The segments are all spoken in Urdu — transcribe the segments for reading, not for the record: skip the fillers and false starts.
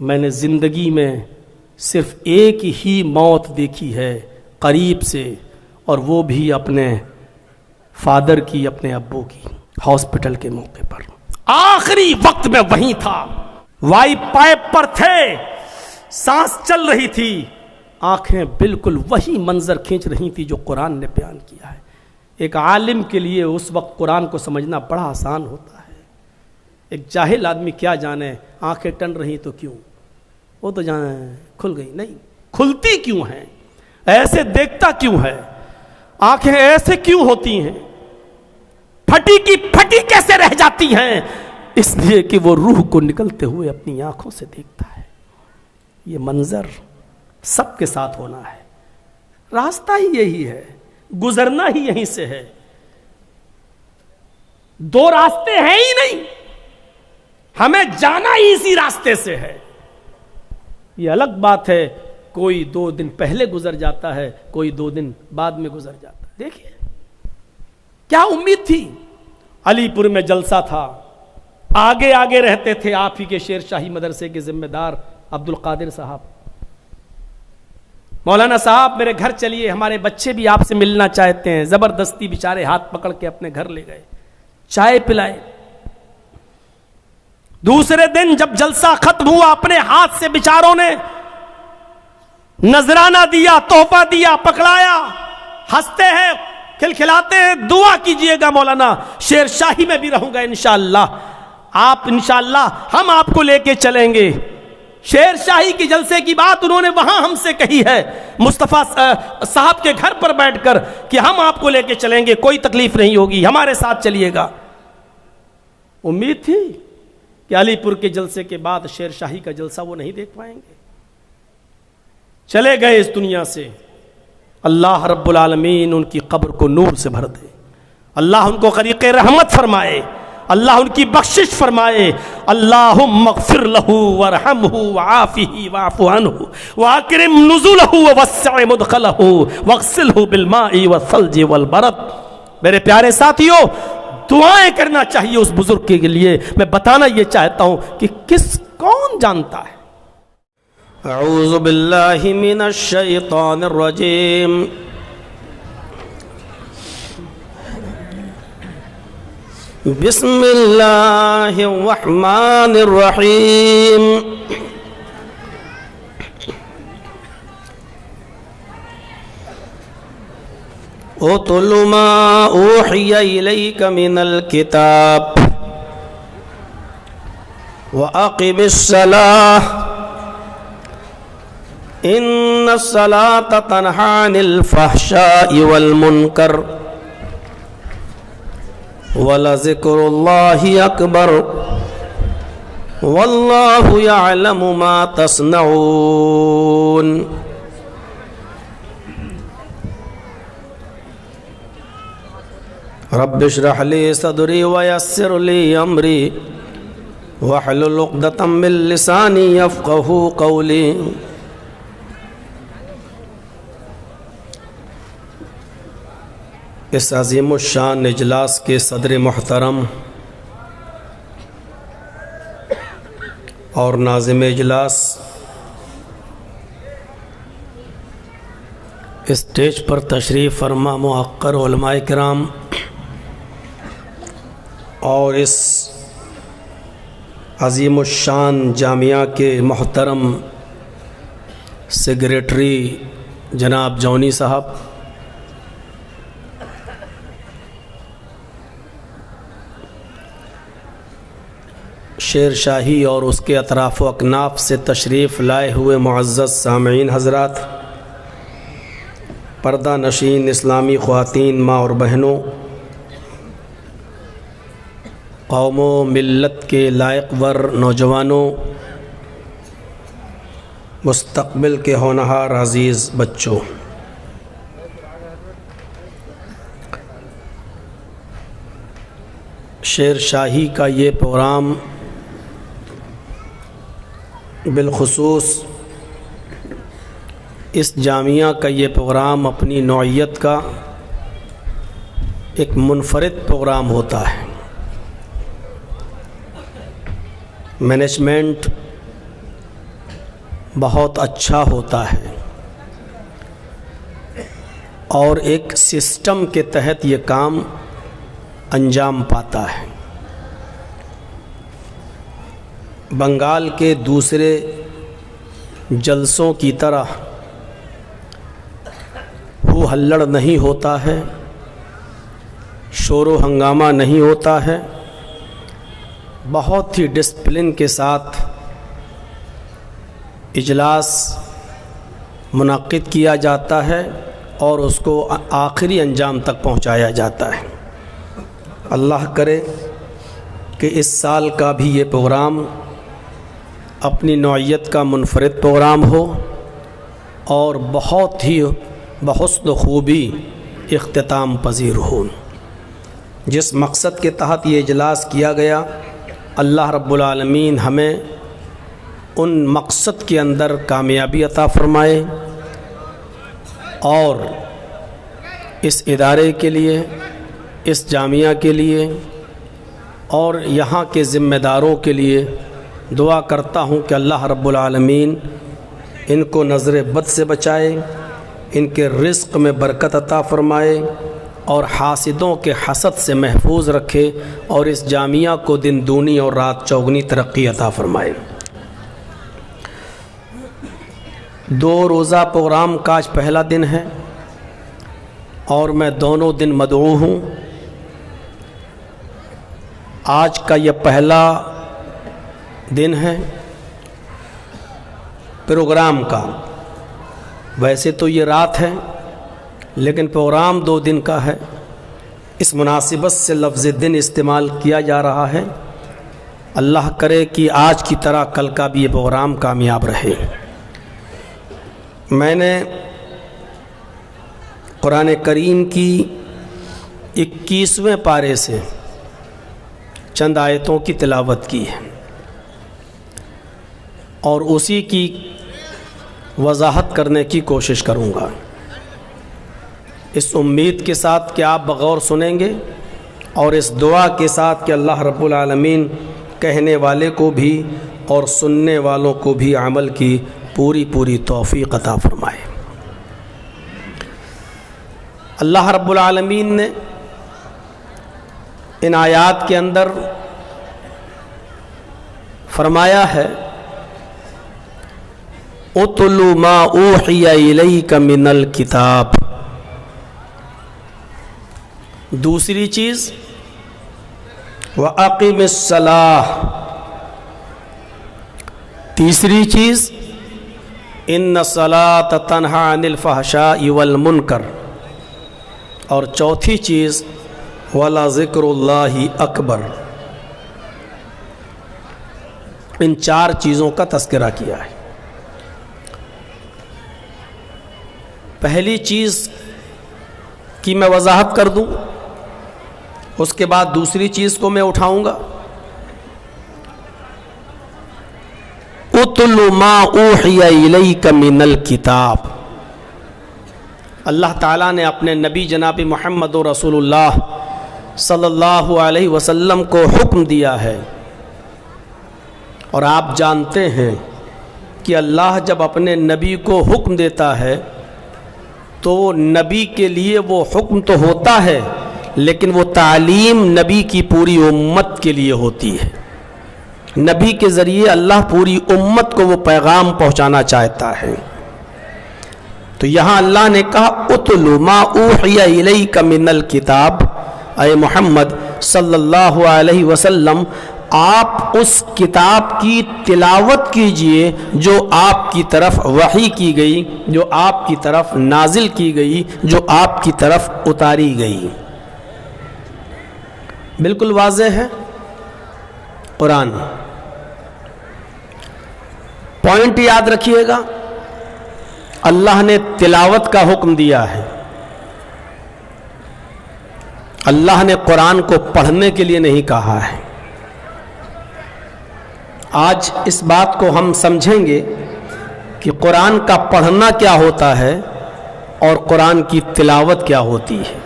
میں نے زندگی میں صرف ایک ہی موت دیکھی ہے قریب سے، اور وہ بھی اپنے فادر کی، اپنے ابو کی، ہاسپٹل کے موقع پر۔ آخری وقت میں وہیں تھا، وائی پائپ پر تھے، سانس چل رہی تھی، آنکھیں بالکل وہی منظر کھینچ رہی تھی جو قرآن نے بیان کیا ہے۔ ایک عالم کے لیے اس وقت قرآن کو سمجھنا بڑا آسان ہوتا ہے، ایک جاہل آدمی کیا جانے آنکھیں ٹن رہی تو کیوں، وہ تو جانے کھل گئی، نہیں کھلتی کیوں ہیں، ایسے دیکھتا کیوں ہے، آنکھیں ایسے کیوں ہوتی ہیں، پھٹی کی پھٹی کیسے رہ جاتی ہیں، اس لیے کہ وہ روح کو نکلتے ہوئے اپنی آنکھوں سے دیکھتا ہے۔ یہ منظر سب کے ساتھ ہونا ہے، راستہ ہی یہی ہے، گزرنا ہی یہیں سے ہے، دو راستے ہیں ہی نہیں، ہمیں جانا ہی اسی راستے سے ہے۔ یہ الگ بات ہے کوئی 2 دن پہلے گزر جاتا ہے، کوئی 2 دن بعد میں گزر جاتا ہے۔ دیکھیے کیا امید تھی، علی پور میں جلسہ تھا، آگے آگے رہتے تھے آپ ہی کے شیر شاہی مدرسے کے ذمہ دار عبد القادر صاحب، مولانا صاحب میرے گھر چلیے، ہمارے بچے بھی آپ سے ملنا چاہتے ہیں، زبردستی بیچارے ہاتھ پکڑ کے اپنے گھر لے گئے، چائے پلائے۔ دوسرے دن جب جلسہ ختم ہوا، اپنے ہاتھ سے بیچاروں نے نذرانہ دیا، تحفہ دیا، پکڑایا، ہنستے ہیں، کھلکھلاتے ہیں، دعا کیجئے گا مولانا شیر شاہی میں بھی رہوں گا انشاءاللہ، آپ انشاءاللہ ہم آپ کو لے کے چلیں گے۔ شیر شاہی کی جلسے کی بات انہوں نے وہاں ہم سے کہی ہے، مصطفیٰ صاحب کے گھر پر بیٹھ کر، کہ ہم آپ کو لے کے چلیں گے، کوئی تکلیف نہیں ہوگی، ہمارے ساتھ چلیے گا۔ امید تھی کہ علی پور کے جلسے کے بعد شیر شاہی کا جلسہ وہ نہیں دیکھ پائیں گے، چلے گئے اس دنیا سے۔ اللہ رب العالمین ان کی قبر کو نور سے بھر دے، اللہ ان کو غریق رحمت فرمائے، اللہ ان کی بخشش فرمائے۔ اللہم اغفر لہ وارحمہ وعافہ واعف عنہ واکرم نزلہ ووسع مدخلہ واغسلہ بالماء والثلج والبرد۔ میرے پیارے ساتھیو، دعائیں کرنا چاہیے اس بزرگ کے لیے۔ میں بتانا یہ چاہتا ہوں کہ کون جانتا ہے۔ اعوذ باللہ من الشیطان الرجیم، بسم اللہ الرحمن الرحیم۔ اتل ما اوحی الیک من الکتاب واقم الصلاۃ ان الصلاۃ تنہی عن الفحشاء والمنکر وَلَذِكْرُ اللَّهِ أَكْبَرُ وَاللَّهُ يَعْلَمُ مَا تَصْنَعُونَ۔ رب اشرح لي صدري ويسر لي أمري واحلل عقدة من لساني يفقهوا قولي۔ اس عظیم الشان اجلاس کے صدر محترم اور ناظم اجلاس، اسٹیج پر تشریف فرما معقر علماء کرام، اور اس عظیم الشان جامعہ کے محترم سیکریٹری جناب جونی صاحب، شیر شاہی اور اس کے اطراف و اکناف سے تشریف لائے ہوئے معزز سامعین حضرات، پردہ نشین اسلامی خواتین، ماں اور بہنوں، قوم و ملت کے لائق ور نوجوانوں، مستقبل کے ہونہار عزیز بچوں، شیر شاہی کا یہ پروگرام بالخصوص اس جامعہ کا یہ پروگرام اپنی نوعیت کا ایک منفرد پروگرام ہوتا ہے۔ مینجمنٹ بہت اچھا ہوتا ہے اور ایک سسٹم کے تحت یہ کام انجام پاتا ہے۔ بنگال کے دوسرے جلسوں کی طرح ہو ہلڑ نہیں ہوتا ہے، شور و ہنگامہ نہیں ہوتا ہے، بہت ہی ڈسپلن کے ساتھ اجلاس منعقد کیا جاتا ہے اور اس کو آخری انجام تک پہنچایا جاتا ہے۔ اللہ کرے کہ اس سال کا بھی یہ پروگرام اپنی نوعیت کا منفرد پروگرام ہو اور بہت ہی بحسن و خوبی اختتام پذیر ہو۔ جس مقصد کے تحت یہ اجلاس کیا گیا، اللہ رب العالمین ہمیں ان مقصد کے اندر کامیابی عطا فرمائے اور اس ادارے کے لیے، اس جامعہ کے لیے اور یہاں کے ذمہ داروں کے لیے دعا کرتا ہوں کہ اللہ رب العالمین ان کو نظر بد سے بچائے، ان کے رزق میں برکت عطا فرمائے اور حاسدوں کے حسد سے محفوظ رکھے اور اس جامعہ کو دن دونی اور رات چوگنی ترقی عطا فرمائے۔ 2 روزہ پروگرام کا آج پہلا دن ہے اور میں دونوں دن مدعو ہوں۔ آج کا یہ پہلا دن ہے پروگرام کا، ویسے تو یہ رات ہے لیکن پروگرام 2 دن کا ہے، اس مناسبت سے لفظ دن استعمال کیا جا رہا ہے۔ اللہ کرے کہ آج کی طرح کل کا بھی یہ پروگرام کامیاب رہے۔ میں نے قرآن کریم کی 21ویں پارے سے چند آیتوں کی تلاوت کی ہے اور اسی کی وضاحت کرنے کی کوشش کروں گا، اس امید کے ساتھ کہ آپ بغور سنیں گے اور اس دعا کے ساتھ کہ اللہ رب العالمین کہنے والے کو بھی اور سننے والوں کو بھی عمل کی پوری توفیق عطا فرمائے۔ اللہ رب العالمین نے ان آیات کے اندر فرمایا ہے اتل ما اوحی الیک من الکتاب۔ دوسری چیز وَأَقِمِ الصَّلَاةَ۔ تیسری چیز ان الصلاۃ تنہی عن الفحشاء والمنکر، اور چوتھی چیز وَلَذِكْرُ اللَّهِ اکبر۔ ان 4 چیزوں کا تذکرہ کیا ہے۔ پہلی چیز کی میں وضاحت کر دوں، اس کے بعد دوسری چیز کو میں اٹھاؤں گا۔ اتل ما اوحی الیک من الکتاب۔ اللہ تعالیٰ نے اپنے نبی جناب محمد رسول اللہ صلی اللہ علیہ وسلم کو حکم دیا ہے، اور آپ جانتے ہیں کہ اللہ جب اپنے نبی کو حکم دیتا ہے تو نبی کے لیے وہ حکم تو ہوتا ہے لیکن وہ تعلیم نبی کی پوری امت کے لیے ہوتی ہے۔ نبی کے ذریعے اللہ پوری امت کو وہ پیغام پہنچانا چاہتا ہے۔ تو یہاں اللہ نے کہا اتل ما اوحی الیک من الکتاب، اے محمد صلی اللہ علیہ وسلم آپ اس کتاب کی تلاوت کیجئے جو آپ کی طرف وحی کی گئی، جو آپ کی طرف نازل کی گئی، جو آپ کی طرف اتاری گئی۔ بالکل واضح ہے قرآن۔ پوائنٹ یاد رکھیے گا، اللہ نے تلاوت کا حکم دیا ہے، اللہ نے قرآن کو پڑھنے کے لیے نہیں کہا ہے۔ آج اس بات کو ہم سمجھیں گے کہ قرآن کا پڑھنا کیا ہوتا ہے اور قرآن کی تلاوت کیا ہوتی ہے۔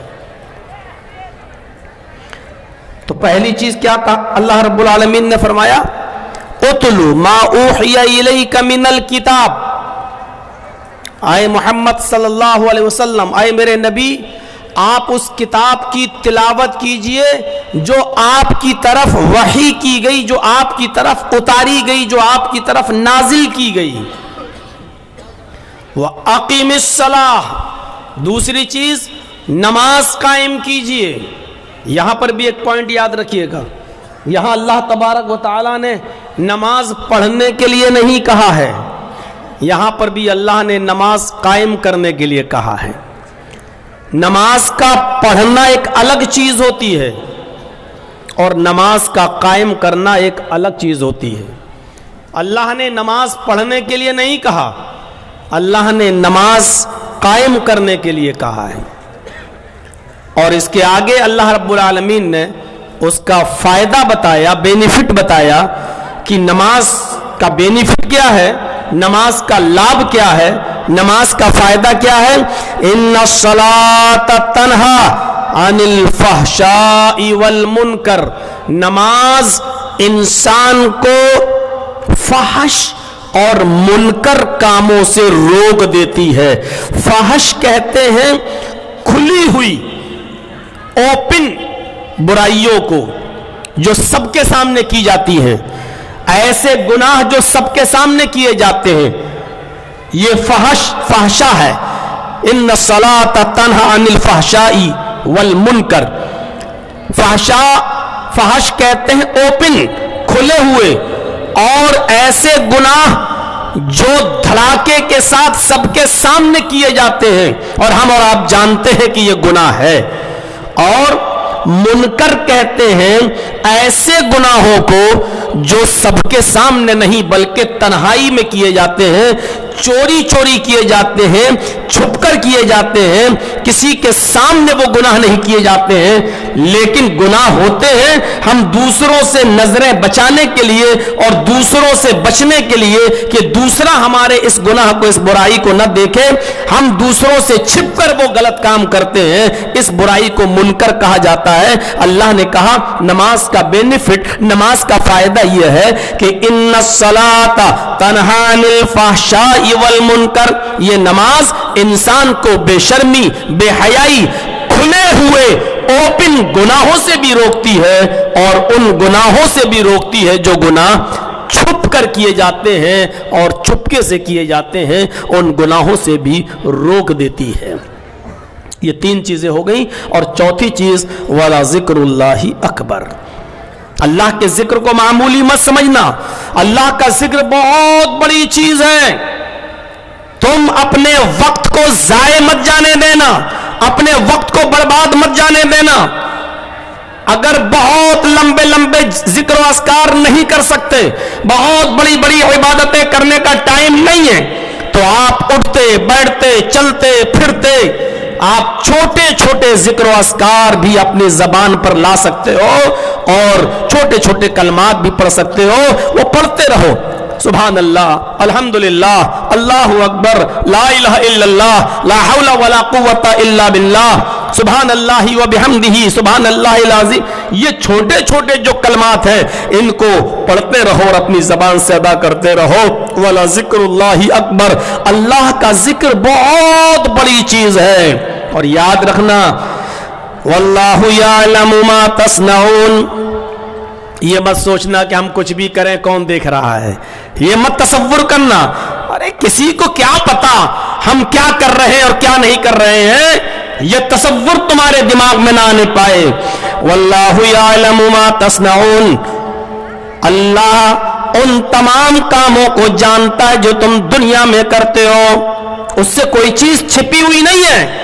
تو پہلی چیز کیا کہا اللہ رب العالمین نے فرمایا اتلو ما اوحی الیک من الکتاب۔ آئے محمد صلی اللہ علیہ وسلم، آئے میرے نبی، آپ اس کتاب کی تلاوت کیجئے جو آپ کی طرف وحی کی گئی، جو آپ کی طرف اتاری گئی، جو آپ کی طرف نازل کی گئی۔ وَأَقِمِ الصَّلَاةَ، دوسری چیز نماز قائم کیجئے۔ یہاں پر بھی ایک پوائنٹ یاد رکھیے گا، یہاں اللہ تبارک و تعالیٰ نے نماز پڑھنے کے لیے نہیں کہا ہے، یہاں پر بھی اللہ نے نماز قائم کرنے کے لیے کہا ہے۔ نماز کا پڑھنا ایک الگ چیز ہوتی ہے اور نماز کا قائم کرنا ایک الگ چیز ہوتی ہے۔ اللہ نے نماز پڑھنے کے لیے نہیں کہا، اللہ نے نماز قائم کرنے کے لیے کہا ہے۔ اور اس کے آگے اللہ رب العالمین نے اس کا فائدہ بتایا، بینیفٹ بتایا کہ نماز کا بینیفٹ کیا ہے، نماز کا لابھ کیا ہے، نماز کا فائدہ کیا ہے۔ ان الصلاۃ تنہا عن الفحشاء والمنکر، نماز انسان کو فحش اور منکر کاموں سے روک دیتی ہے۔ فحش کہتے ہیں کھلی ہوئی، اوپن برائیوں کو جو سب کے سامنے کی جاتی ہیں، ایسے گناہ جو سب کے سامنے کیے جاتے ہیں، یہ فحشا ہے۔ ان الصلاۃ تنہا عن الفحشاء والمنکر، فحش کہتے ہیں اوپن، کھلے ہوئے، اور ایسے گناہ جو دھڑاکے کے ساتھ سب کے سامنے کیے جاتے ہیں اور ہم اور آپ جانتے ہیں کہ یہ گناہ ہے۔ اور منکر کہتے ہیں ایسے گناہوں کو جو سب کے سامنے نہیں بلکہ تنہائی میں کیے جاتے ہیں، چوری چوری کیے جاتے ہیں، چھپ کر کیے جاتے ہیں، کسی کے سامنے وہ گناہ نہیں کیے جاتے ہیں، لیکن گناہ ہوتے ہیں۔ ہم دوسروں سے نظریں بچانے کے لیے اور دوسروں سے بچنے کے لیے کہ دوسرا ہمارے اس گناہ کو، اس برائی کو نہ دیکھے، ہم دوسروں سے چھپ کر وہ غلط کام کرتے ہیں، اس برائی کو منکر کہا جاتا ہے۔ اللہ نے کہا نماز کا بینیفٹ، نماز کا فائدہ یہ ہے کہ ان الصلاۃ تنہا عن الفحشاء والمنکر، یہ نماز انسان کو بے شرمی، بے حیائی، کھلے ہوئے اوپن گناہوں سے بھی روکتی ہے اور ان گناہوں سے بھی روکتی ہے جو گناہ چھپ کر کیے جاتے ہیں اور چھپکے سے کیے جاتے ہیں، ان گناہوں سے بھی روک دیتی ہے۔ یہ تین چیزیں ہو گئیں، اور چوتھی چیز وَلَا ذِكْرُ اللَّهِ أَكْبَرُ، اللہ کے ذکر کو معمولی مت سمجھنا، اللہ کا ذکر بہت بڑی چیز ہے۔ تم اپنے وقت کو ضائع مت جانے دینا، اپنے وقت کو برباد مت جانے دینا۔ اگر بہت لمبے لمبے ذکر و اذکار نہیں کر سکتے، بہت بڑی بڑی عبادتیں کرنے کا ٹائم نہیں ہے، تو آپ اٹھتے بیٹھتے چلتے پھرتے آپ چھوٹے چھوٹے ذکر و اذکار بھی اپنی زبان پر لا سکتے ہو اور چھوٹے چھوٹے کلمات بھی پڑھ سکتے ہو، وہ پڑھتے رہو۔ سبحان اللہ، الحمدللہ، اللہ اکبر، لا الہ الا اللہ، لا حول ولا قوت الا باللہ، سبحان اللہ و بحمدہ، سبحان اللہ العظیم، یہ چھوٹے چھوٹے جو کلمات ہیں ان کو پڑھتے رہو اور اپنی زبان سے ادا کرتے رہو۔ ولا ذکر اللہ اکبر، اللہ کا ذکر بہت بڑی چیز ہے۔ اور یاد رکھنا واللہ یعلم ما تصنعون، یہ مت سوچنا کہ ہم کچھ بھی کریں کون دیکھ رہا ہے، یہ مت تصور کرنا ارے کسی کو کیا پتا ہم کیا کر رہے ہیں اور کیا نہیں کر رہے ہیں، یہ تصور تمہارے دماغ میں نہ آنے پائے۔ واللہ یعلم ما تصنعون، اللہ ان تمام کاموں کو جانتا ہے جو تم دنیا میں کرتے ہو، اس سے کوئی چیز چھپی ہوئی نہیں ہے۔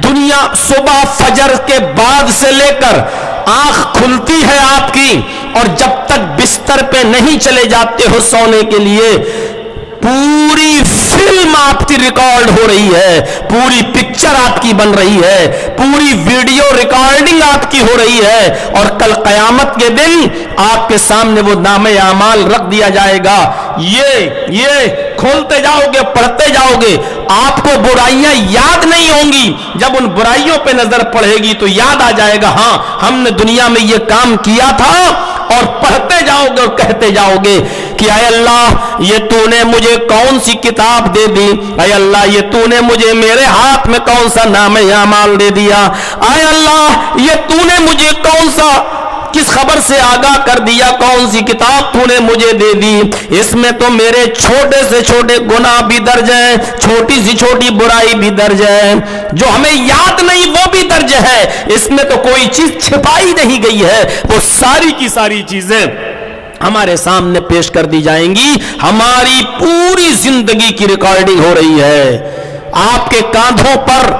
دنیا صبح فجر کے بعد سے لے کر آنکھ کھلتی ہے آپ کی اور جب تک بستر پہ نہیں چلے جاتے ہو سونے کے لیے، پوری فلم آپ کی ریکارڈ ہو رہی ہے، پوری پکچر آپ کی بن رہی ہے، پوری ویڈیو ریکارڈنگ آپ کی ہو رہی ہے، اور کل قیامت کے دن آپ کے سامنے وہ نامہ اعمال رکھ دیا جائے گا۔ یہ کھولتے جاؤ گے، پڑھتے جاؤ گے، آپ کو برائیاں یاد نہیں ہوں گی، جب ان برائیوں پہ نظر پڑے گی تو یاد آ جائے گا ہاں ہم نے دنیا میں یہ کام کیا تھا، اور پڑھتے جاؤ گے اور کہتے جاؤ گے کہ اے اللہ یہ تو نے مجھے کون سی کتاب دے دی، اے اللہ یہ تو نے مجھے میرے ہاتھ میں کون سا نامہ اعمال دے دیا، اے اللہ یہ تو نے مجھے کون سا کس خبر سے آگاہ کر دیا، کون سی کتاب تو نے مجھے دے دی، اس میں تو میرے چھوٹے سے چھوٹے گناہ بھی درج ہیں، چھوٹی سی چھوٹی برائی بھی درج ہے، جو ہمیں یاد نہیں وہ بھی درج ہے، اس میں تو کوئی چیز چھپائی نہیں گئی ہے، وہ ساری کی ساری چیزیں ہمارے سامنے پیش کر دی جائیں گی، ہماری پوری زندگی کی ریکارڈنگ ہو رہی ہے، آپ کے کاندھوں پر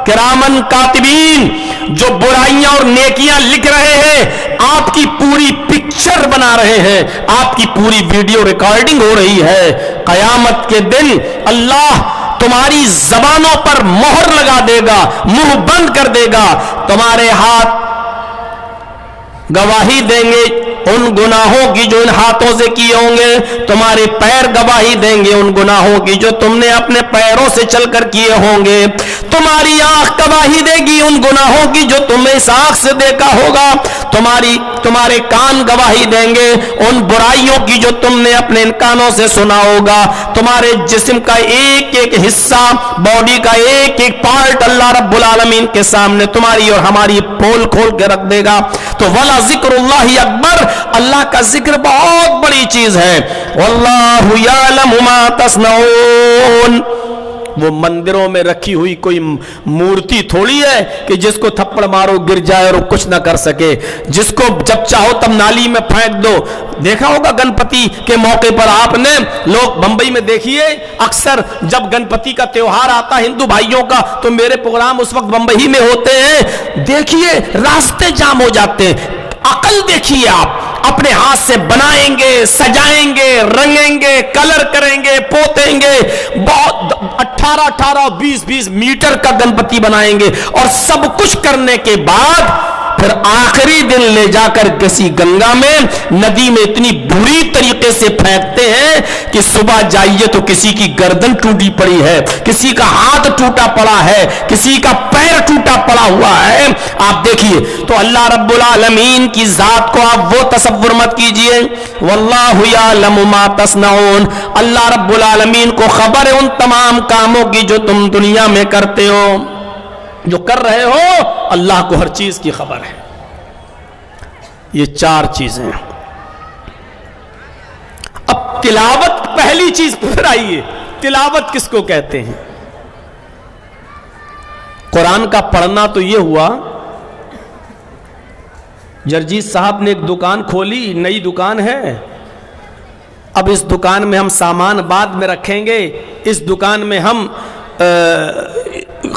کرامن کاتبین جو برائیاں اور نیکیاں لکھ رہے ہیں، آپ کی پوری پکچر بنا رہے ہیں، آپ کی پوری ویڈیو ریکارڈنگ ہو رہی ہے، قیامت کے دن اللہ تمہاری زبانوں پر مہر لگا دے گا، منہ بند کر دے گا، تمہارے ہاتھ گواہی دیں گے ان گناہوں کی جو ان ہاتھوں سے کیے ہوں گے، تمہارے پیر گواہی دیں گے ان گناہوں کی جو تم نے اپنے پیروں سے چل کر کیے ہوں گے، تمہاری آنکھ گواہی دے گی ان گناہوں کی جو تم نے اس آنکھ سے دیکھا ہوگا، تمہارے کان گواہی دیں گے ان برائیوں کی جو تم نے اپنے ان کانوں سے سنا ہوگا، تمہارے جسم کا ایک ایک حصہ، باڈی کا ایک ایک پارٹ اللہ رب العالمین کے سامنے تمہاری اور ہماری پول کھول کے رکھ دے گا۔ تو وَلَا ذِكْرُ اللَّهِ اکبر، اللہ کا ذکر بہت بڑی چیز ہے، وَاللَّهُ يَعْلَمُ مَا تَصْنَعُونَ۔ وہ مندروں میں رکھی ہوئی کوئی مورتی تھوڑی ہے کہ جس کو تھپڑ مارو گر جائے اور کچھ نہ کر سکے، جس کو جب چاہو تب نالی میں پھینک دو۔ دیکھا ہوگا گنپتی کے موقع پر آپ نے، لوگ بمبئی میں دیکھیے اکثر جب گنپتی کا تیوہار آتا ہندو بھائیوں کا تو میرے پروگرام اس وقت بمبئی میں ہوتے ہیں، دیکھیے راستے جام ہو جاتے ہیں۔ عقل دیکھیے آپ، اپنے ہاتھ سے بنائیں گے، سجائیں گے، رنگیں گے، کلر کریں گے، پوتیں گے، بہت 18 20 میٹر کا گنپتی بنائیں گے، اور سب کچھ کرنے کے بعد پھر آخری دن لے جا کر کسی گنگا میں، ندی میں اتنی بری طریقے سے پھینکتے ہیں کہ صبح جائیے تو کسی کی گردن ٹوٹی پڑی ہے، کسی کا ہاتھ ٹوٹا پڑا ہے، کسی کا پیر ٹوٹا پڑا ہوا ہے۔ آپ دیکھیے تو اللہ رب العالمین کی ذات کو آپ وہ تصور مت کیجئے، واللہ یعلم ما تصنعون، اللہ رب العالمین کو خبر ہے ان تمام کاموں کی جو تم دنیا میں کرتے ہو، جو کر رہے ہو، اللہ کو ہر چیز کی خبر ہے۔ یہ 4 چیزیں۔ اب تلاوت پہلی چیز پھر آئیے، تلاوت کس کو کہتے ہیں؟ قرآن کا پڑھنا تو یہ ہوا، جرجیت صاحب نے ایک دکان کھولی، نئی دکان ہے، اب اس دکان میں ہم سامان بعد میں رکھیں گے، اس دکان میں ہم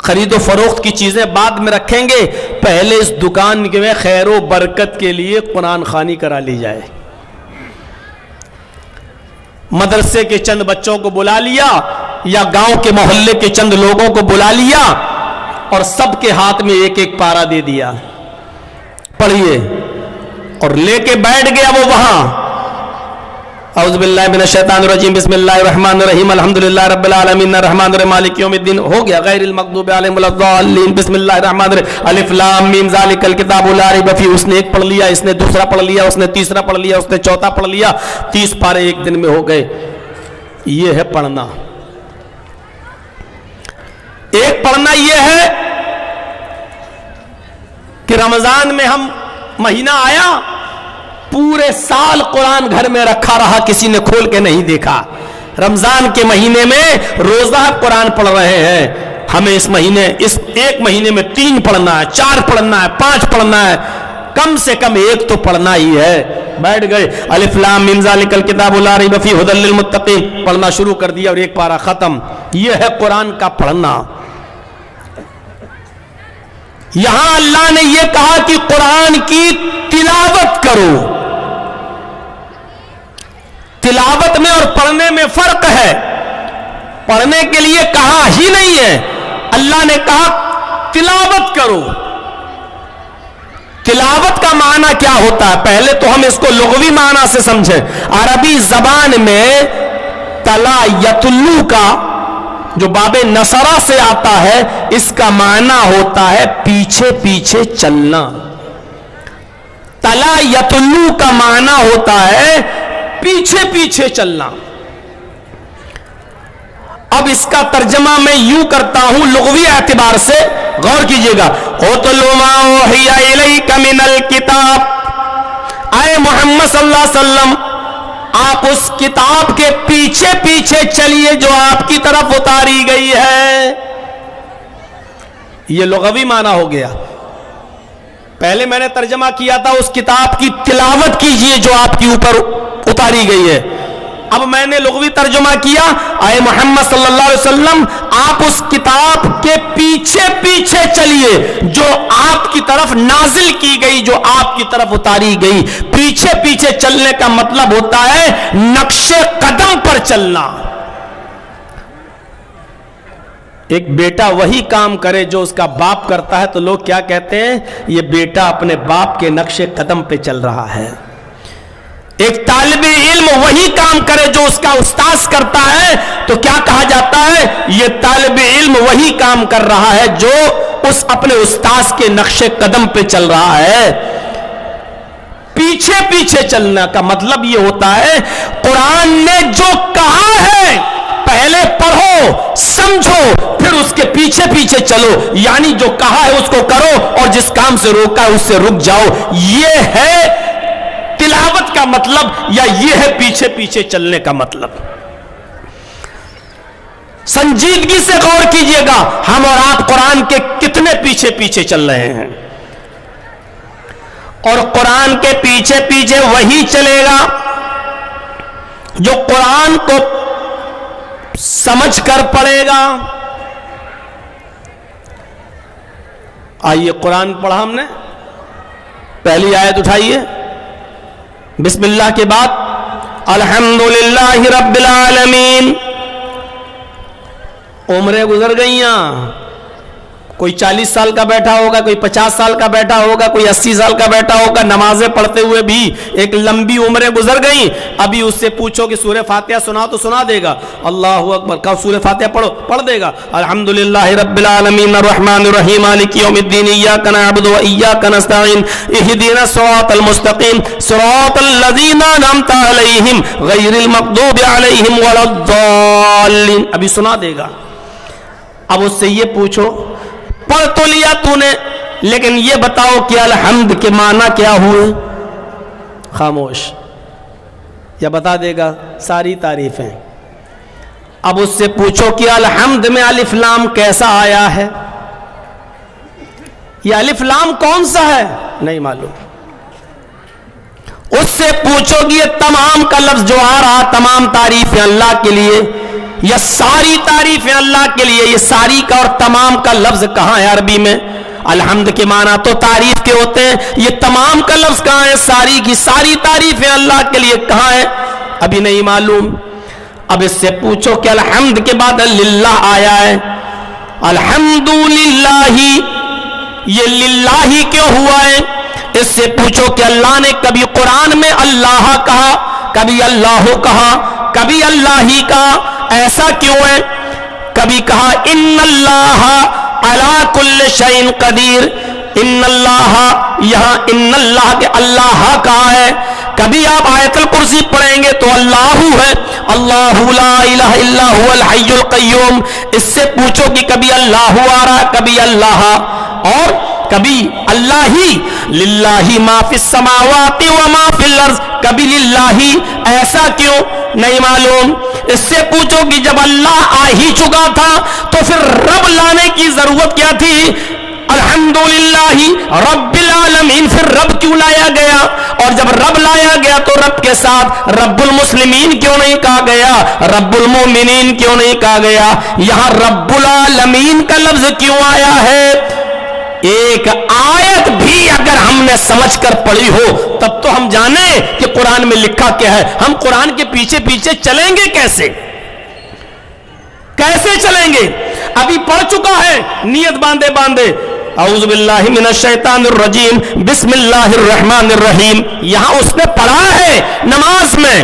خرید و فروخت کی چیزیں بعد میں رکھیں گے، پہلے اس دکان میں خیر و برکت کے لیے قرآن خوانی کرا لی جائے۔ مدرسے کے چند بچوں کو بلا لیا یا گاؤں کے محلے کے چند لوگوں کو بلا لیا اور سب کے ہاتھ میں ایک ایک پارا دے دیا، پڑھیے، اور لے کے بیٹھ گیا وہ وہاں۔ اعوذ باللہ من الشیطان الرجیم، بسم اللہ الرحمن الرحیم، الحمدللہ رب العالمین الرحمن الرحیم مالک یوم الدین، ہو گیا، غیر المغضوب علیہم ولا الضالین، بسم اللہ الرحمن الرحیم، الف لام میم ذالک الکتاب لا ریب فیہ۔ اس نے ایک پڑھ لیا، اس نے دوسرا پڑھ لیا، اس نے تیسرا پڑھ لیا، اس نے چوتھا پڑھ لیا، 30 پارے ایک دن میں ہو گئے۔ یہ ہے پڑھنا۔ ایک پڑھنا یہ ہے کہ رمضان میں ہم مہینہ آیا، پورے سال قرآن گھر میں رکھا رہا، کسی نے کھول کے نہیں دیکھا۔ رمضان کے مہینے میں روزہ قرآن پڑھ رہے ہیں، ہمیں اس ایک مہینے میں 3 پڑھنا ہے، 4 پڑھنا ہے، 5 پڑھنا ہے، کم سے کم ایک تو پڑھنا ہی ہے۔ بیٹھ گئے، الف لام میم ذالک الکتاب لا ریب فیہ ھدی للمتقین، پڑھنا شروع کر دیا اور ایک پارہ ختم۔ یہ ہے قرآن کا پڑھنا۔ یہاں اللہ نے یہ کہا کہ قرآن کی تلاوت کرو۔ تلاوت میں اور پڑھنے میں فرق ہے۔ پڑھنے کے لیے کہا ہی نہیں ہے، اللہ نے کہا تلاوت کرو۔ تلاوت کا معنی کیا ہوتا ہے؟ پہلے تو ہم اس کو لغوی معنی سے سمجھیں۔ عربی زبان میں تلا یتلو کا جو باب نصرہ سے آتا ہے، اس کا معنی ہوتا ہے پیچھے پیچھے چلنا۔ تلا یتلو کا معنی ہوتا ہے پیچھے پیچھے چلنا. اب اس کا ترجمہ میں یوں کرتا ہوں لغوی اعتبار سے, غور کیجئے گا. اتل ما اوحی الیک من الکتاب, اے محمد صلی اللہ علیہ وسلم آپ اس کتاب کے پیچھے پیچھے چلیے جو آپ کی طرف اتاری گئی ہے. یہ لغوی معنی ہو گیا. پہلے میں نے ترجمہ کیا تھا اس کتاب کی تلاوت کیجئے جو آپ کے اوپر اتاری گئی ہے. اب میں نے لغوی ترجمہ کیا, اے محمد صلی اللہ علیہ وسلم آپ اس کتاب کے پیچھے پیچھے چلیے جو آپ کی طرف نازل کی گئی, جو آپ کی طرف اتاری گئی. پیچھے پیچھے چلنے کا مطلب ہوتا ہے نقش قدم پر چلنا. ایک بیٹا وہی کام کرے جو اس کا باپ کرتا ہے تو لوگ کیا کہتے ہیں, یہ بیٹا اپنے باپ کے نقش قدم پہ چل رہا ہے. ایک طالب علم وہی کام کرے جو اس کا استاذ کرتا ہے تو کیا کہا جاتا ہے, یہ طالب علم وہی کام کر رہا ہے جو اس اپنے استاذ کے نقش قدم پہ چل رہا ہے. پیچھے پیچھے چلنا کا مطلب یہ ہوتا ہے قرآن نے جو کہا ہے پہلے پڑھو سمجھو پھر اس کے پیچھے پیچھے چلو, یعنی جو کہا ہے اس کو کرو اور جس کام سے روکا ہے اس سے رک جاؤ. یہ ہے تلاوت کا مطلب, یا یہ ہے پیچھے پیچھے چلنے کا مطلب. سنجیدگی سے غور کیجئے گا, ہم اور آپ قرآن کے کتنے پیچھے پیچھے چل رہے ہیں, اور قرآن کے پیچھے پیچھے وہی چلے گا جو قرآن کو سمجھ کر پڑھے گا. آئیے قرآن پڑھا ہم نے, پہلی آیت اٹھائیے, بسم اللہ کے بعد الحمدللہ رب العالمین. عمریں گزر گئیاں, کوئی 40 سال کا بیٹھا ہوگا, کوئی 50 سال کا بیٹھا ہوگا, کوئی 80 سال کا بیٹھا ہوگا. نمازیں پڑھتے ہوئے بھی ایک لمبی عمریں گزر گئیں. ابھی اس سے پوچھو کہ سورہ فاتحہ سنا تو سنا دے گا, اللہ اکبر کہو سورہ فاتحہ پڑھو پڑھ دے گا. الحمدللہ رب العالمین الرحمن الرحیم مالک یوم الدین ایاک نعبد و ایاک نستعین اہدنا الصراط المستقیم صراط الذین انعمت علیہم غیر المغضوب علیہم ولا الضالین. ابھی سنا دے گا. اب اس سے یہ پوچھو, پڑھ تو لیا تو نے, لیکن یہ بتاؤ کہ الحمد کے معنی کیا ہوئے؟ خاموش. یا بتا دے گا ساری تعریفیں. اب اس سے پوچھو کہ الحمد میں الف لام کیسا آیا ہے؟ یہ الف لام کون سا ہے؟ نہیں معلوم. اس سے پوچھو کہ یہ تمام کا لفظ جو آ رہا تمام تعریفیں اللہ کے لیے, یا ساری تعریفیں اللہ کے لیے, یہ ساری کا اور تمام کا لفظ کہاں ہے عربی میں؟ الحمد کے معنی تو تعریف کے ہوتے ہیں, یہ تمام کا لفظ کہاں ہے؟ ساری کی ساری تعریفیں اللہ کے لیے کہاں ہے؟ ابھی نہیں معلوم. اب اس سے پوچھو کہ الحمد کے بعد للہ آیا ہے, الحمدللہ, یہ للہ کیوں ہوا ہے؟ اس سے پوچھو کہ اللہ نے کبھی قرآن میں اللہ کہا, کبھی اللہ کہا, کبھی اللہ ہی کہا, ایسا کیوں ہے؟ کبھی کہا ان اللہ علی کل شیء قدیر, ان اللہ, یہاں ان اللہ کے اللہ کہا ہے. کبھی آپ آیت الکرسی پڑھیں گے تو اللہ ہے, اللہ لا الہ الا هو الحی القیوم. اس سے پوچھو کہ کبھی اللہ آ رہا, کبھی اللہ, اور کبھی اللہ ہی, للہ ما فی السماوات و ما فی الارض, کبھی للہ, ایسا کیوں؟ نہیں معلوم. اس سے پوچھو کہ جب اللہ آ ہی چکا تھا تو پھر رب لانے کی ضرورت کیا تھی؟ الحمدللہ رب العالمین, پھر رب کیوں لایا گیا؟ اور جب رب لایا گیا تو رب کے ساتھ رب المسلمین کیوں نہیں کہا گیا, رب المومنین کیوں نہیں کہا گیا؟ یہاں رب العالمین کا لفظ کیوں آیا ہے؟ ایک آیت بھی اگر ہم نے سمجھ کر پڑھی ہو تب تو ہم جانیں کہ قرآن میں لکھا کیا ہے. ہم قرآن کے پیچھے پیچھے چلیں گے کیسے؟ کیسے چلیں گے؟ ابھی پڑھ چکا ہے, نیت باندھے باندھے اعوذ باللہ من الشیطان الرجیم بسم اللہ الرحمن الرحیم, یہاں اس نے پڑھا ہے نماز میں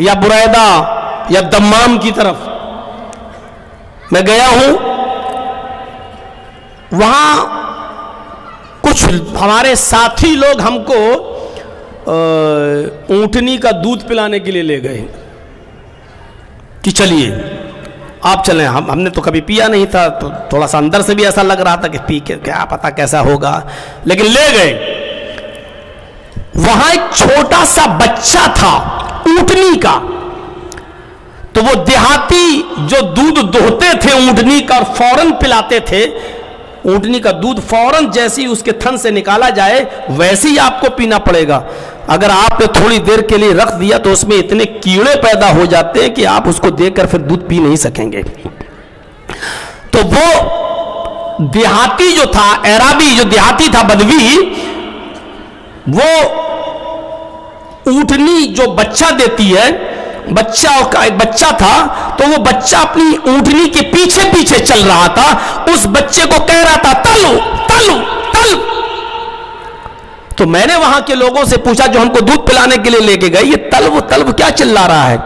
یا بریدہ یا دمام کی طرف میں گیا ہوں. وہاں کچھ ہمارے ساتھی لوگ ہم کو اونٹنی کا دودھ پلانے کے لیے لے گئے کہ چلیے آپ چلیں. ہم نے تو کبھی پیا نہیں تھا تو تھوڑا سا اندر سے بھی ایسا لگ رہا تھا کہ پی کے کیا پتا کیسا ہوگا, لیکن لے گئے. وہاں ایک چھوٹا سا بچہ تھا اونٹنی کا, تو وہ دیہاتی جو دودھ دوہتے تھے اونٹنی کا اور فوراً پلاتے تھے. اونٹنی کا دودھ فوراً جیسے ہی اس کے تھن سے نکالا جائے ویسے ہی آپ کو پینا پڑے گا. اگر آپ نے تھوڑی دیر کے لیے رکھ دیا تو اس میں اتنے کیڑے پیدا ہو جاتے ہیں کہ آپ اس کو دے کر پھر دودھ پی نہیں سکیں گے. تو وہ دیہاتی جو تھا, اعرابی جو دیہاتی تھا, بدوی, وہ اونٹنی جو بچہ دیتی ہے, بچہ کا ایک بچہ تھا, تو وہ بچہ اپنی اونٹنی کے پیچھے پیچھے چل رہا تھا. اس بچے کو کہہ رہا تھا تلو تلو تل. تو میں نے وہاں کے لوگوں سے پوچھا جو ہم کو دودھ پلانے کے لیے لے کے گئے, یہ تلو تلو کیا چلا رہا ہے؟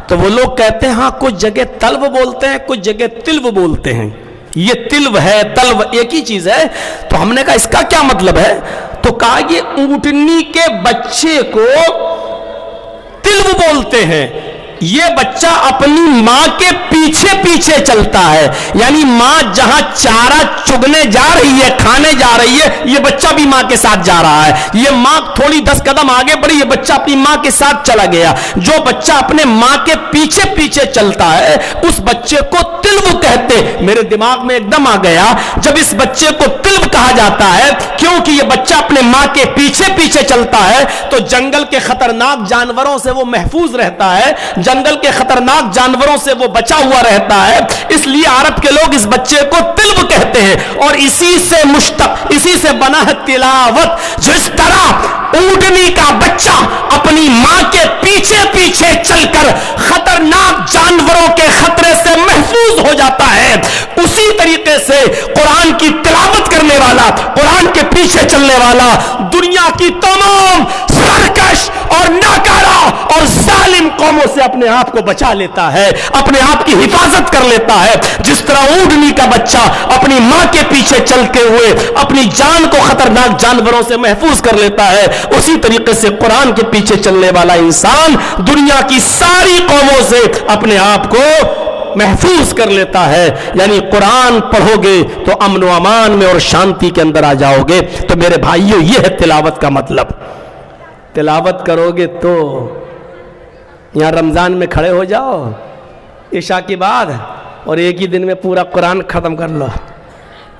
تو وہ لوگ کہتے ہیں ہاں کچھ جگہ تلو بولتے ہیں, کچھ جگہ تلو بولتے ہیں. یہ تلو ہے تلو ایک ہی چیز ہے. تو ہم نے کہا اس کا کیا مطلب ہے؟ تو کہا یہ اونٹنی کے بچے کو تلو بولتے ہیں. یہ بچہ اپنی ماں کے پیچھے پیچھے چلتا ہے, یعنی ماں جہاں چارہ چگنے جا رہی ہے, کھانے جا رہی ہے, یہ بچہ بھی ماں کے ساتھ جا رہا ہے. یہ ماں تھوڑی 10 قدم آگے بڑھی, یہ بچہ اپنی ماں کے ساتھ چلا گیا. جو بچہ اپنے ماں کے پیچھے پیچھے چلتا ہے اس بچے کو تلو کہتے. میرے دماغ میں ایک دم آ گیا جب اس بچے کو تلو کہا جاتا ہے کیونکہ یہ بچہ اپنے ماں کے پیچھے پیچھے چلتا ہے, تو جنگل کے خطرناک جانوروں سے وہ محفوظ رہتا ہے, جنگل کے خطرناک جانوروں سے وہ بچا ہوا رہتا ہے. اس لیے عرب کے لوگ اس بچے کو تلو کہتے ہیں. اور اسی سے مشتق, اسی سے بنا ہے تلاوت. جس طرح اونٹنی کا بچہ اپنی ماں کے پیچھے پیچھے چل کر خطرناک جانوروں کے خطرے سے محفوظ ہو جاتا ہے, اسی طریقے سے قرآن کی تلاوت کرنے والا, قرآن کے پیچھے چلنے والا دنیا کی تمام سرکش اور ناکارہ اور ظالم قوموں سے اپنے آپ کو بچا لیتا ہے, اپنے آپ کی حفاظت کر لیتا ہے. جس طرح اونٹنی کا بچہ اپنی ماں کے پیچھے چلتے ہوئے اپنی جان کو خطرناک جانوروں سے محفوظ کر لیتا ہے, اسی طریقے سے قرآن کے پیچھے چلنے والا انسان دنیا کی ساری قوموں سے اپنے آپ کو محفوظ کر لیتا ہے. یعنی قرآن پڑھو گے تو امن و امان میں اور شانتی کے اندر آ جاؤ گے. تو میرے بھائیو یہ ہے تلاوت کا مطلب. تلاوت کرو گے تو یہاں رمضان میں کھڑے ہو جاؤ عشاء کے بعد اور ایک ہی دن میں پورا قرآن ختم کر لو.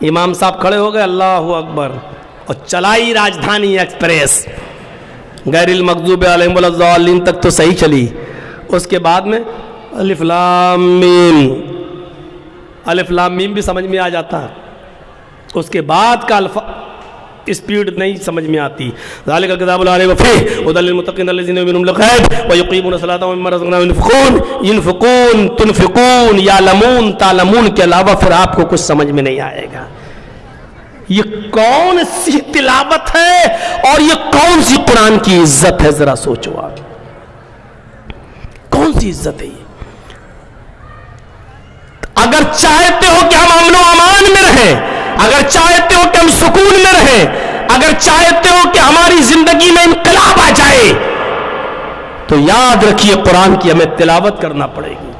امام صاحب کھڑے ہو گئے اللہ اکبر اور چلائی راجدھانی ایکسپریس, غیر المغضوب علیہم ولا الضالین تک تو صحیح چلی. اس کے بعد میں الف لام میم, الف لام میم بھی سمجھ میں آ جاتا ہے, اس کے بعد کا اسپیڈ نہیں سمجھ میں آتی. ذالک الکتاب لا ریب فیہ ھدی للمتقین الذین یؤمنون بالغیب ویقیمون الصلاۃ ومما رزقناہم ينفقون. ينفقون تنفقون یعلمون تعلمون کے علاوہ پھر آپ کو کچھ سمجھ میں نہیں آئے گا. یہ کون سی تلاوت ہے اور یہ کون سی قرآن کی عزت ہے؟ ذرا سوچو آپ, کون سی عزت ہے یہ؟ اگر چاہتے ہو کہ ہم امن و امان میں رہیں, اگر چاہتے ہو کہ ہم سکون میں رہیں, اگر چاہتے ہو کہ ہماری زندگی میں انقلاب آ جائے, تو یاد رکھیے قرآن کی ہمیں تلاوت کرنا پڑے گی.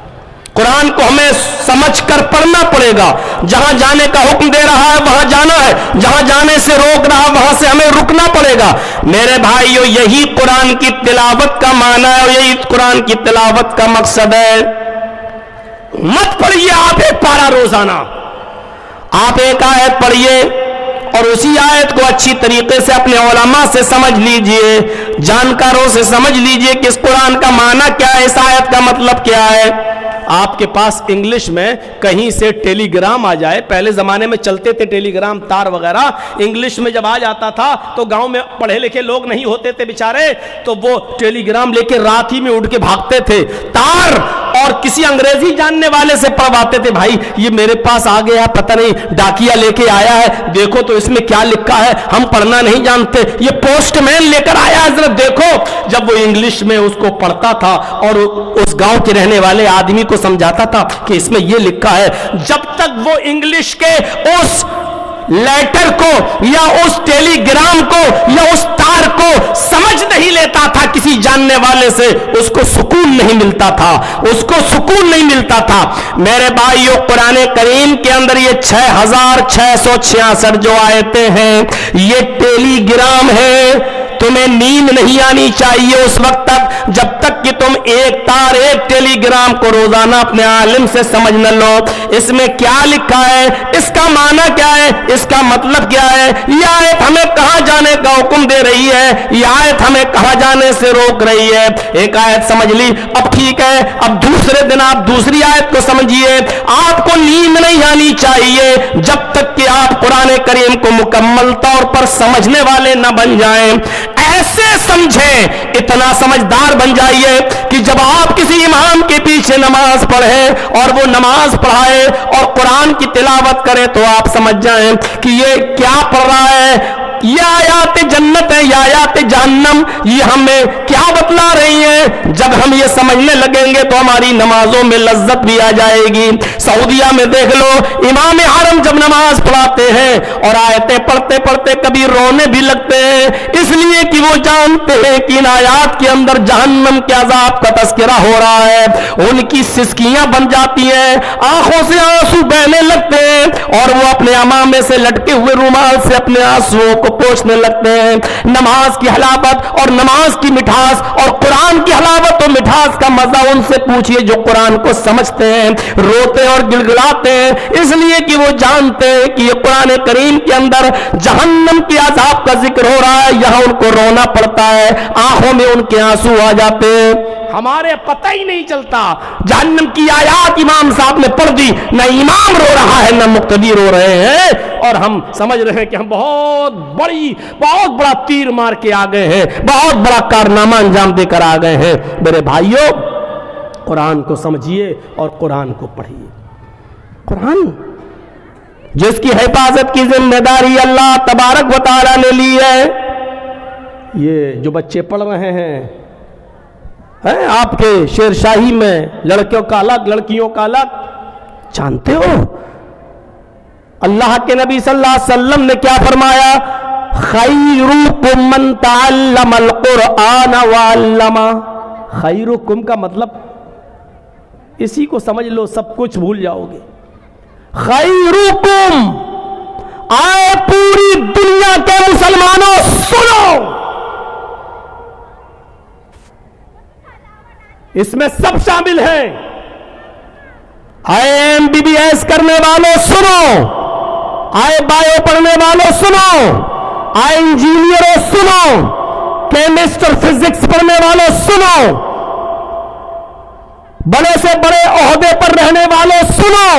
قرآن کو ہمیں سمجھ کر پڑھنا پڑے گا. جہاں جانے کا حکم دے رہا ہے وہاں جانا ہے, جہاں جانے سے روک رہا ہے وہاں سے ہمیں رکنا پڑے گا. میرے بھائیو یہی قرآن کی تلاوت کا معنی ہے اور یہی قرآن کی تلاوت کا مقصد ہے. مت پڑھیے آپ ایک پارہ روزانہ, آپ ایک آیت پڑھیے اور اسی آیت کو اچھی طریقے سے اپنے علماء سے سمجھ لیجئے, جانکاروں سے سمجھ لیجئے کہ اس قرآن کا معنی کیا ہے, اس آیت کا مطلب کیا ہے. آپ کے پاس انگلش میں کہیں سے ٹیلی گرام آ جائے, پہلے زمانے میں چلتے تھے ٹیلی گرام تار وغیرہ, انگلش میں جب آ جاتا تھا تو گاؤں میں پڑھے لکھے لوگ نہیں ہوتے تھے بیچارے, تو وہ ٹیلی گرام لے کے رات ہی میں اڑ کے بھاگتے تھے. تار اور کسی انگریزی جاننے والے سے پڑھواتے تھے، بھائی یہ میرے پاس آ گیا پتہ نہیں ڈاکیا لے کے آیا ہے، دیکھو تو اس میں کیا لکھا ہے، ہم پڑھنا نہیں جانتے، یہ پوسٹ مین لے کر آیا ہے، ذرا دیکھو۔ جب وہ انگلش میں اس کو پڑھتا تھا اور اس گاؤں کے رہنے والے آدمی کو سمجھاتا تھا کہ اس میں یہ لکھا ہے، جب تک وہ انگلش کے اس لیٹر کو یا اس ٹیلی گرام کو یا اس تار کو سمجھ نہیں لیتا تھا کسی جاننے والے سے، اس کو سکون نہیں ملتا تھا، اس کو سکون نہیں ملتا تھا۔ میرے بھائیو، قرآن کریم کے اندر یہ 6666 جو آیتیں ہیں یہ ٹیلی گرام ہے۔ تمہیں نیند نہیں آنی چاہیے اس وقت تک جب تک کہ تم ایک تار ایک ٹیلی گرام کو روزانہ اپنے عالم سے سمجھ نہ لو، اس میں کیا لکھا ہے، اس کا معنی کیا ہے، اس کا مطلب کیا ہے، یہ آیت ہمیں کہاں جانے کا حکم دے رہی ہے، یہ آیت ہمیں کہاں جانے سے روک رہی ہے۔ ایک آیت سمجھ لی، اب ٹھیک ہے، اب دوسرے دن آپ دوسری آیت کو سمجھیے۔ آپ کو نیند نہیں آنی چاہیے جب تک کہ آپ قرآن کریم کو مکمل طور پر سمجھنے والے نہ بن جائیں۔ ایسے سمجھیں، اتنا سمجھدار بن جائیے کہ جب آپ کسی امام کے پیچھے نماز پڑھیں اور وہ نماز پڑھائے اور قرآن کی تلاوت کرے تو آپ سمجھ جائیں کہ یہ کیا پڑھ رہا ہے، یہ آیات جنت ہے یا آیات جہنم، یہ ہمیں کیا بتلا رہی ہیں۔ جب ہم یہ سمجھنے لگیں گے تو ہماری نمازوں میں لذت بھی آ جائے گی۔ سعودیہ میں دیکھ لو، امام حرم جب نماز پڑھاتے ہیں اور آیتیں پڑھتے پڑھتے کبھی رونے بھی لگتے ہیں، اس لیے کہ وہ جانتے ہیں کہ ان آیات کے اندر جہنم کے عذاب کا تذکرہ ہو رہا ہے۔ ان کی سسکیاں بن جاتی ہیں، آنکھوں سے آنسو بہنے لگتے ہیں اور وہ اپنے عمامے سے لٹکے ہوئے رومال سے اپنے آنسوؤں کو پوچھنے لگتے ہیں۔ نماز کی حلاوت اور نماز کی مٹھاس اور قرآن کی حلاوت اور مٹھاس کا مزہ ان سے پوچھئے جو قرآن کو سمجھتے ہیں، روتے اور گلگلاتے ہیں اس لیے کہ وہ جانتے ہیں کہ یہ قرآن کریم کے اندر جہنم کے عذاب کا ذکر ہو رہا ہے، یہاں ان کو رونا پڑتا ہے، آنکھوں میں ان کے آنسو آ جاتے ہیں۔ ہمارے پتہ ہی نہیں چلتا، جہنم کی آیات امام صاحب نے پڑھ دی، نہ امام رو رہا ہے نہ مقتدی رو رہے ہیں، اور ہم سمجھ رہے ہیں کہ ہم بہت بڑا تیر مار کے آ گئے ہیں، بہت بڑا کارنامہ انجام دے کر آ گئے ہیں۔ میرے بھائیوں، قرآن کو سمجھیے اور قرآن کو پڑھیے۔ قرآن جس کی حفاظت کی ذمہ داری اللہ تبارک و تعالی نے لی ہے، یہ جو بچے پڑھ رہے ہیں آپ کے شیر شاہی میں لڑکیوں کا الگ لڑکیوں کا الگ، جانتے ہو اللہ کے نبی صلی اللہ علیہ وسلم نے کیا فرمایا؟ خیرکم من تعلم القرآن وعلمہ۔ خیرکم کا مطلب اسی کو سمجھ لو، سب کچھ بھول جاؤ گے۔ خیرکم، آئے پوری دنیا کے مسلمانوں سنو، اس میں سب شامل ہیں۔ آئے MBBS کرنے والوں سنو، آئے بایو پڑھنے والوں سنو، آئے انجینئروں سنو، کیمسٹ اور فزکس پڑھنے والوں سنو، بڑے سے بڑے عہدے پر رہنے والوں سنو،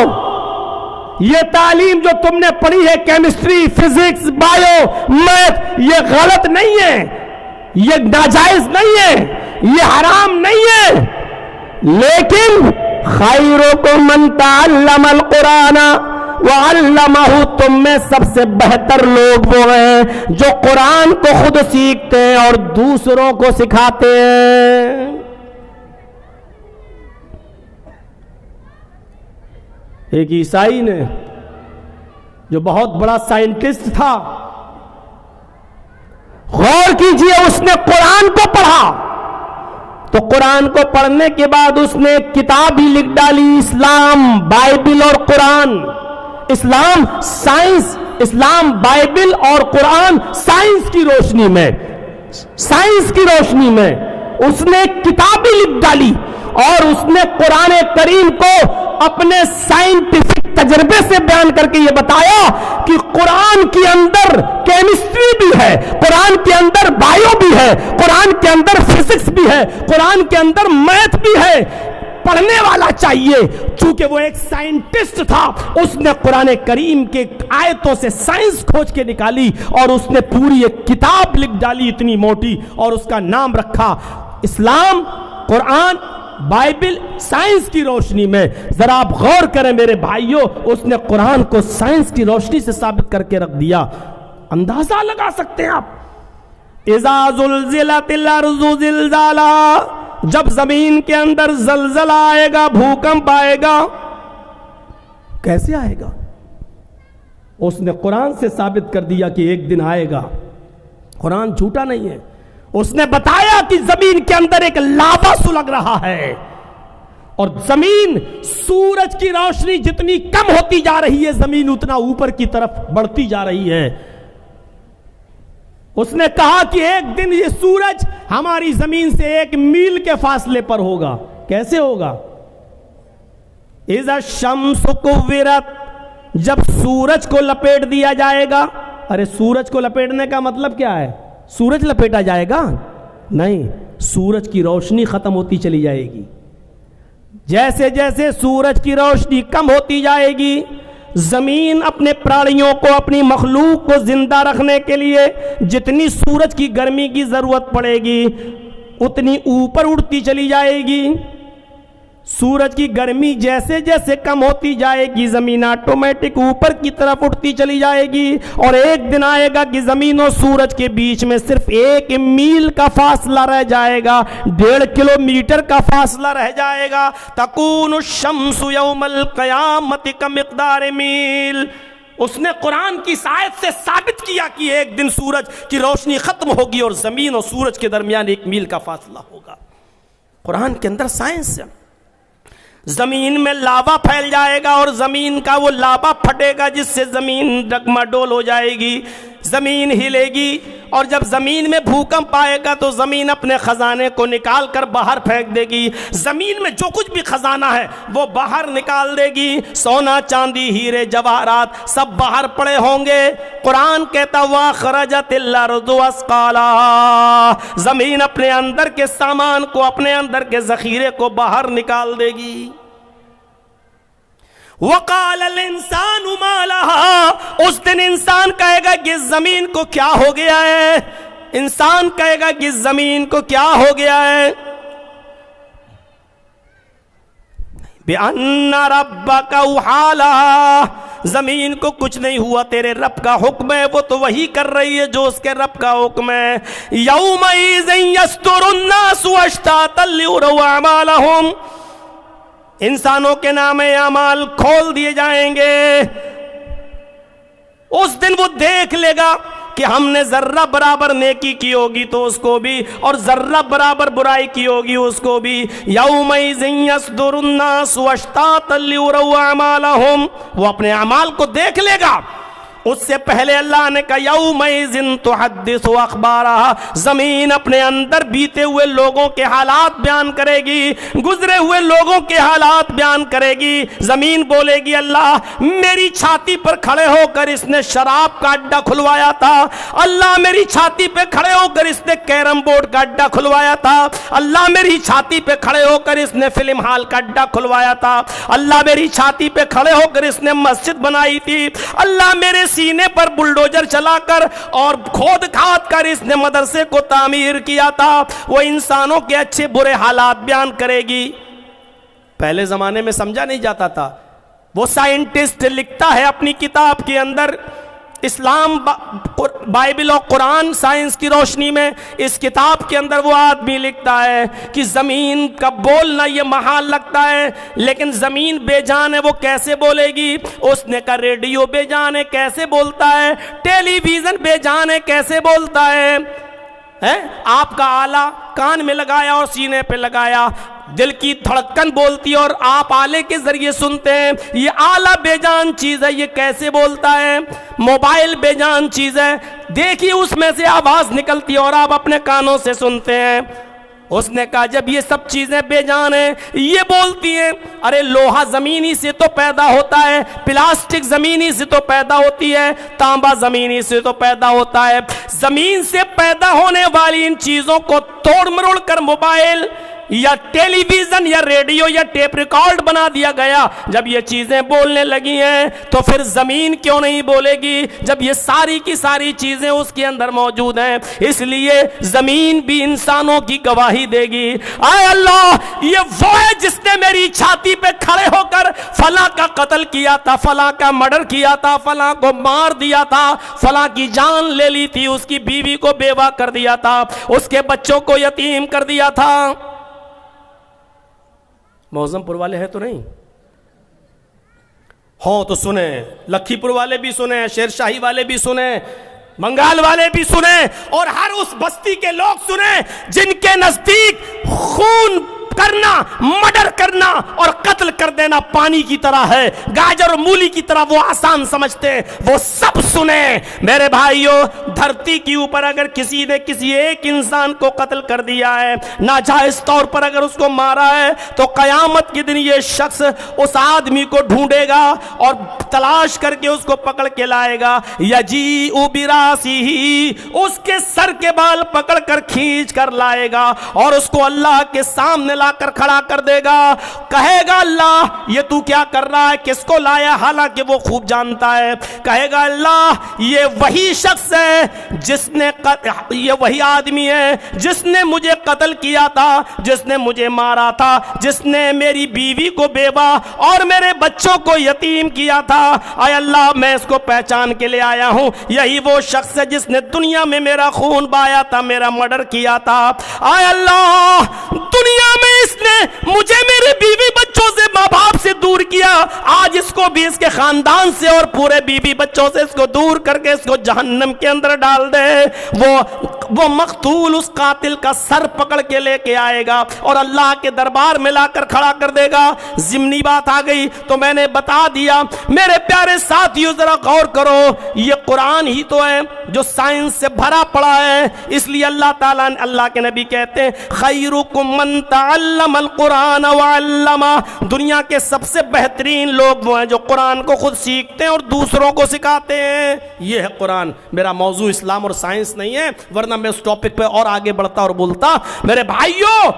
یہ تعلیم جو تم نے پڑھی ہے کیمسٹری، فزکس، بایو، میتھ، یہ غلط نہیں ہے، یہ ناجائز نہیں ہے، یہ حرام نہیں ہے، لیکن خیرکم من تعلم القرآن وعلمہ، تم میں سب سے بہتر لوگ وہ ہیں جو قرآن کو خود سیکھتے ہیں اور دوسروں کو سکھاتے ہیں۔ ایک عیسائی نے جو بہت بڑا سائنٹسٹ تھا، غور کیجئے، اس نے قرآن کو پڑھا تو قرآن کو پڑھنے کے بعد اس نے کتاب ہی لکھ ڈالی، اسلام، بائبل اور قرآن۔ اسلام سائنس، اسلام بائبل اور قرآن سائنس کی روشنی میں، سائنس کی روشنی میں اس نے کتاب ہی لکھ ڈالی اور اس نے قرآن کریم کو اپنے سائنٹیفک تجربے سے بیان کر کے یہ بتایا کہ قرآن کے اندر کیمسٹری بھی ہے، قرآن کے اندر بایو بھی ہے، قرآن کے اندر فزکس بھی ہے، قرآن کے اندر میتھ بھی ہے۔ پڑھنے والا چاہیے، چونکہ وہ ایک سائنٹسٹ تھا، اس نے قرآن کریم کے آیتوں سے سائنس کھوج کے نکالی اور اس نے پوری ایک کتاب لکھ ڈالی اتنی موٹی، اور اس کا نام رکھا اسلام، قرآن، بائبل سائنس کی روشنی میں. ذرا آپ غور کریں میرے بھائیوں, اس نے قرآن کو سائنس کی روشنی سے ثابت کر کے رکھ دیا. اندازہ لگا سکتے ہیں آپ, اذا زلزلت الارض زلزالها, جب زمین کے اندر زلزلہ آئے گا, بھوکمپ آئے گا, کیسے آئے گا؟ اس نے قرآن سے ثابت کر دیا کہ ایک دن آئے گا. قرآن جھوٹا نہیں ہے. اس نے بتایا کہ زمین کے اندر ایک لاوا سلگ رہا ہے, اور زمین, سورج کی روشنی جتنی کم ہوتی جا رہی ہے, زمین اتنا اوپر کی طرف بڑھتی جا رہی ہے. اس نے کہا کہ ایک دن یہ سورج ہماری زمین سے 1 میل کے فاصلے پر ہوگا. کیسے ہوگا؟ اذا الشمس کورت, جب سورج کو لپیٹ دیا جائے گا. ارے سورج کو لپیٹنے کا مطلب کیا ہے؟ سورج لپیٹا جائے گا؟ نہیں, سورج کی روشنی ختم ہوتی چلی جائے گی. جیسے جیسے سورج کی روشنی کم ہوتی جائے گی, زمین اپنے پرانیوں کو, اپنی مخلوق کو زندہ رکھنے کے لیے جتنی سورج کی گرمی کی ضرورت پڑے گی اتنی اوپر اٹھتی چلی جائے گی. سورج کی گرمی جیسے جیسے کم ہوتی جائے گی, زمین آٹومیٹک اوپر کی طرف اٹھتی چلی جائے گی, اور ایک دن آئے گا کہ زمین و سورج کے بیچ میں صرف 1 میل کا فاصلہ رہ جائے گا, 1.5 کلومیٹر کا فاصلہ رہ جائے گا. تکون الشمس یوم القیامت کمقدار میل. اس نے قرآن کی آیت سے ثابت کیا کہ ایک دن سورج کی روشنی ختم ہوگی اور زمین اور سورج کے درمیان 1 میل کا فاصلہ ہوگا. قرآن کے اندر سائنس ہے. زمین میں لاوا پھیل جائے گا اور زمین کا وہ لاوا پھٹے گا جس سے زمین ڈگمڈول ہو جائے گی, زمین ہلے گی, اور جب زمین میں بھوکمپ آئے گا تو زمین اپنے خزانے کو نکال کر باہر پھینک دے گی. زمین میں جو کچھ بھی خزانہ ہے وہ باہر نکال دے گی. سونا, چاندی, ہیرے, جواہرات سب باہر پڑے ہوں گے. قرآن کہتا وَأَخْرَجَتِ الْأَرْضُ أَثْقَالَهَا, زمین اپنے اندر کے سامان کو, اپنے اندر کے ذخیرے کو باہر نکال دے گی. وَقَالَ الْإِنسَانُ مَا لَهَا, اس دن انسان کہے گا کہ زمین کو کیا ہو گیا ہے. انسان کہے گا کہ زمین کو کیا ہو گیا ہے. بِأَنَّ رَبَّكَ أَوْحَىٰ لَهَا, زمین کو کچھ نہیں ہوا, تیرے رب کا حکم ہے, وہ تو وہی کر رہی ہے جو اس کے رب کا حکم ہے. يَوْمَئِذٍ يَصْدُرُ النَّاسُ أَشْتَاتًا لِيُرَوْا أَعْمَالَهُمْ, انسانوں کے نام اعمال کھول دیے جائیں گے. اس دن وہ دیکھ لے گا کہ ہم نے ذرہ برابر نیکی کی ہوگی تو اس کو بھی, اور ذرہ برابر برائی کی ہوگی اس کو بھی. یومئذ یصدر الناس اشتاتا لیروا اعمالهم, وہ اپنے اعمال کو دیکھ لے گا. اس سے پہلے اللہ نے کہا یومئذ تحدث اخبارها, زمین اپنے اندر بیتے ہوئے لوگوں کے حالات بیان کرے گی, گزرے ہوئے لوگوں کے حالات بیان کرے گی. زمین بولے گی اللہ میری چھاتی پر کھڑے ہو کر اس نے شراب کا اڈا کھلوایا تھا, اللہ میری چھاتی پہ کھڑے ہو کر اس نے کیرم بورڈ کا اڈا کھلوایا تھا, اللہ میری چھاتی پہ کھڑے ہو کر اس نے فلم ہال کا اڈا کھلوایا تھا, اللہ میری چھاتی پہ کھڑے ہو کر اس نے مسجد بنائی تھی, اللہ میرے سینے پر بلڈوزر چلا کر اور کھود کھاد کر اس نے مدرسے کو تعمیر کیا تھا. وہ انسانوں کے اچھے برے حالات بیان کرے گی. پہلے زمانے میں سمجھا نہیں جاتا تھا. وہ سائنٹسٹ لکھتا ہے اپنی کتاب کے اندر, اسلام بائبل اور قرآن سائنس کی روشنی میں, اس کتاب کے اندر وہ آدمی لکھتا ہے کہ زمین کا بولنا یہ محال لگتا ہے, لیکن زمین بے جان ہے, وہ کیسے بولے گی. اس نے کہا ریڈیو بے جان ہے, کیسے بولتا ہے. ٹیلی ویژن بے جان ہے, کیسے بولتا ہے. آپ کا آلہ کان میں لگایا اور سینے پہ لگایا, دل کی دھڑکن بولتی ہے اور آپ آلے کے ذریعے سنتے ہیں. یہ آلہ بے جان چیز ہے, یہ کیسے بولتا ہے. موبائل بے جان چیز ہے, دیکھیے اس میں سے آواز نکلتی ہے اور آپ اپنے کانوں سے سنتے ہیں. اس نے کہا جب یہ سب چیزیں بے جان ہیں, یہ بولتی ہیں. ارے لوہا زمینی سے تو پیدا ہوتا ہے, پلاسٹک زمینی سے تو پیدا ہوتی ہے, تانبا زمینی سے تو پیدا ہوتا ہے. زمین سے پیدا ہونے والی ان چیزوں کو توڑ مروڑ کر موبائل یا ٹیلی ویژن یا ریڈیو یا ٹیپ ریکارڈ بنا دیا گیا. جب یہ چیزیں بولنے لگی ہیں تو پھر زمین کیوں نہیں بولے گی جب یہ ساری کی ساری چیزیں اس کے اندر موجود ہیں؟ اس لیے زمین بھی انسانوں کی گواہی دے گی. اے اللہ، یہ وہ ہے جس نے میری چھاتی پہ کھڑے ہو کر فلاں کا قتل کیا تھا، فلاں کا مرڈر کیا تھا، فلاں کو مار دیا تھا، فلاں کی جان لے لی تھی، اس کی بیوی کو بیوہ کر دیا تھا، اس کے بچوں کو یتیم کر دیا تھا. موزم پور والے ہیں تو نہیں ہوں تو سنیں، لکھی پور والے بھی سنیں، شیر شاہی والے بھی سنیں، بنگال والے بھی سنیں، اور ہر اس بستی کے لوگ سنیں جن کے نزدیک خون کرنا، مرڈر کرنا اور قتل کر دینا پانی کی طرح ہے، گاجر اور مولی کی طرح وہ آسان سمجھتے ہیں، وہ سب سنیں. میرے بھائیوں، دھرتی کے اوپر اگر کسی نے کسی ایک انسان کو قتل کر دیا ہے، ناجائز طور پر اگر اس کو مارا ہے، تو قیامت کے دن یہ شخص اس آدمی کو ڈھونڈے گا اور تلاش کر کے اس کو پکڑ کے لائے گا. یجیء براسیہ، اس کے سر کے بال پکڑ کر کھینچ کر لائے گا اور اس کو اللہ کے سامنے لا کر کھڑا کر دے گا. کہے گا اللہ یہ تو کیا کر رہا ہے، کس کو لایا؟ حالانکہ وہ خوب جانتا ہے. کہے گا اللہ یہ وہی شخص ہے جس نے یہ وہی آدمی ہے جس نے مجھے قتل کیا تھا، جس نے مجھے مارا تھا، جس نے میری بیوی کو بیوہ اور میرے بچوں کو یتیم کیا تھا. اے اللہ میں اس کو پہچان کے لے آیا ہوں، یہی وہ شخص ہے جس نے دنیا میں میرا خون بہایا تھا، میرا مرڈر کیا تھا. اے اللہ دنیا میں اس نے مجھے میرے بیوی بچوں سے، ماں باپ سے دور کیا، آج اس کو بھی اس کے خاندان سے اور پورے بیوی بچوں سے اس کو دور کر کے اس کو جہنم کے اندر ڈال دے. وہ مقتول اس قاتل کا سر پکڑ کے لے کے آئے گا اور اللہ کے دربار میں لا کر کھڑا کر دے گا. ضمنی بات آ گئی تو میں نے بتا دیا. میرے پیارے ساتھیوں ذرا غور کرو، یہ قرآن ہی تو ہے جو سائنس سے بھرا پڑا ہے. اس لیے اللہ تعالیٰ نے، اللہ کے نبی کہتے ہیں خیرکم من تعلم القرآن وعلمہ، دنیا کے سب سے بہترین لوگ وہ ہیں جو قرآن کو خود سیکھتے ہیں اور دوسروں کو سکھاتے ہیں. یہ ہے قرآن. میرا موضوع اسلام اور سائنس نہیں ہے، ورنہ میں اس ٹاپک پہ اور آگے بڑھتا اور بولتا. میرے بھائیوں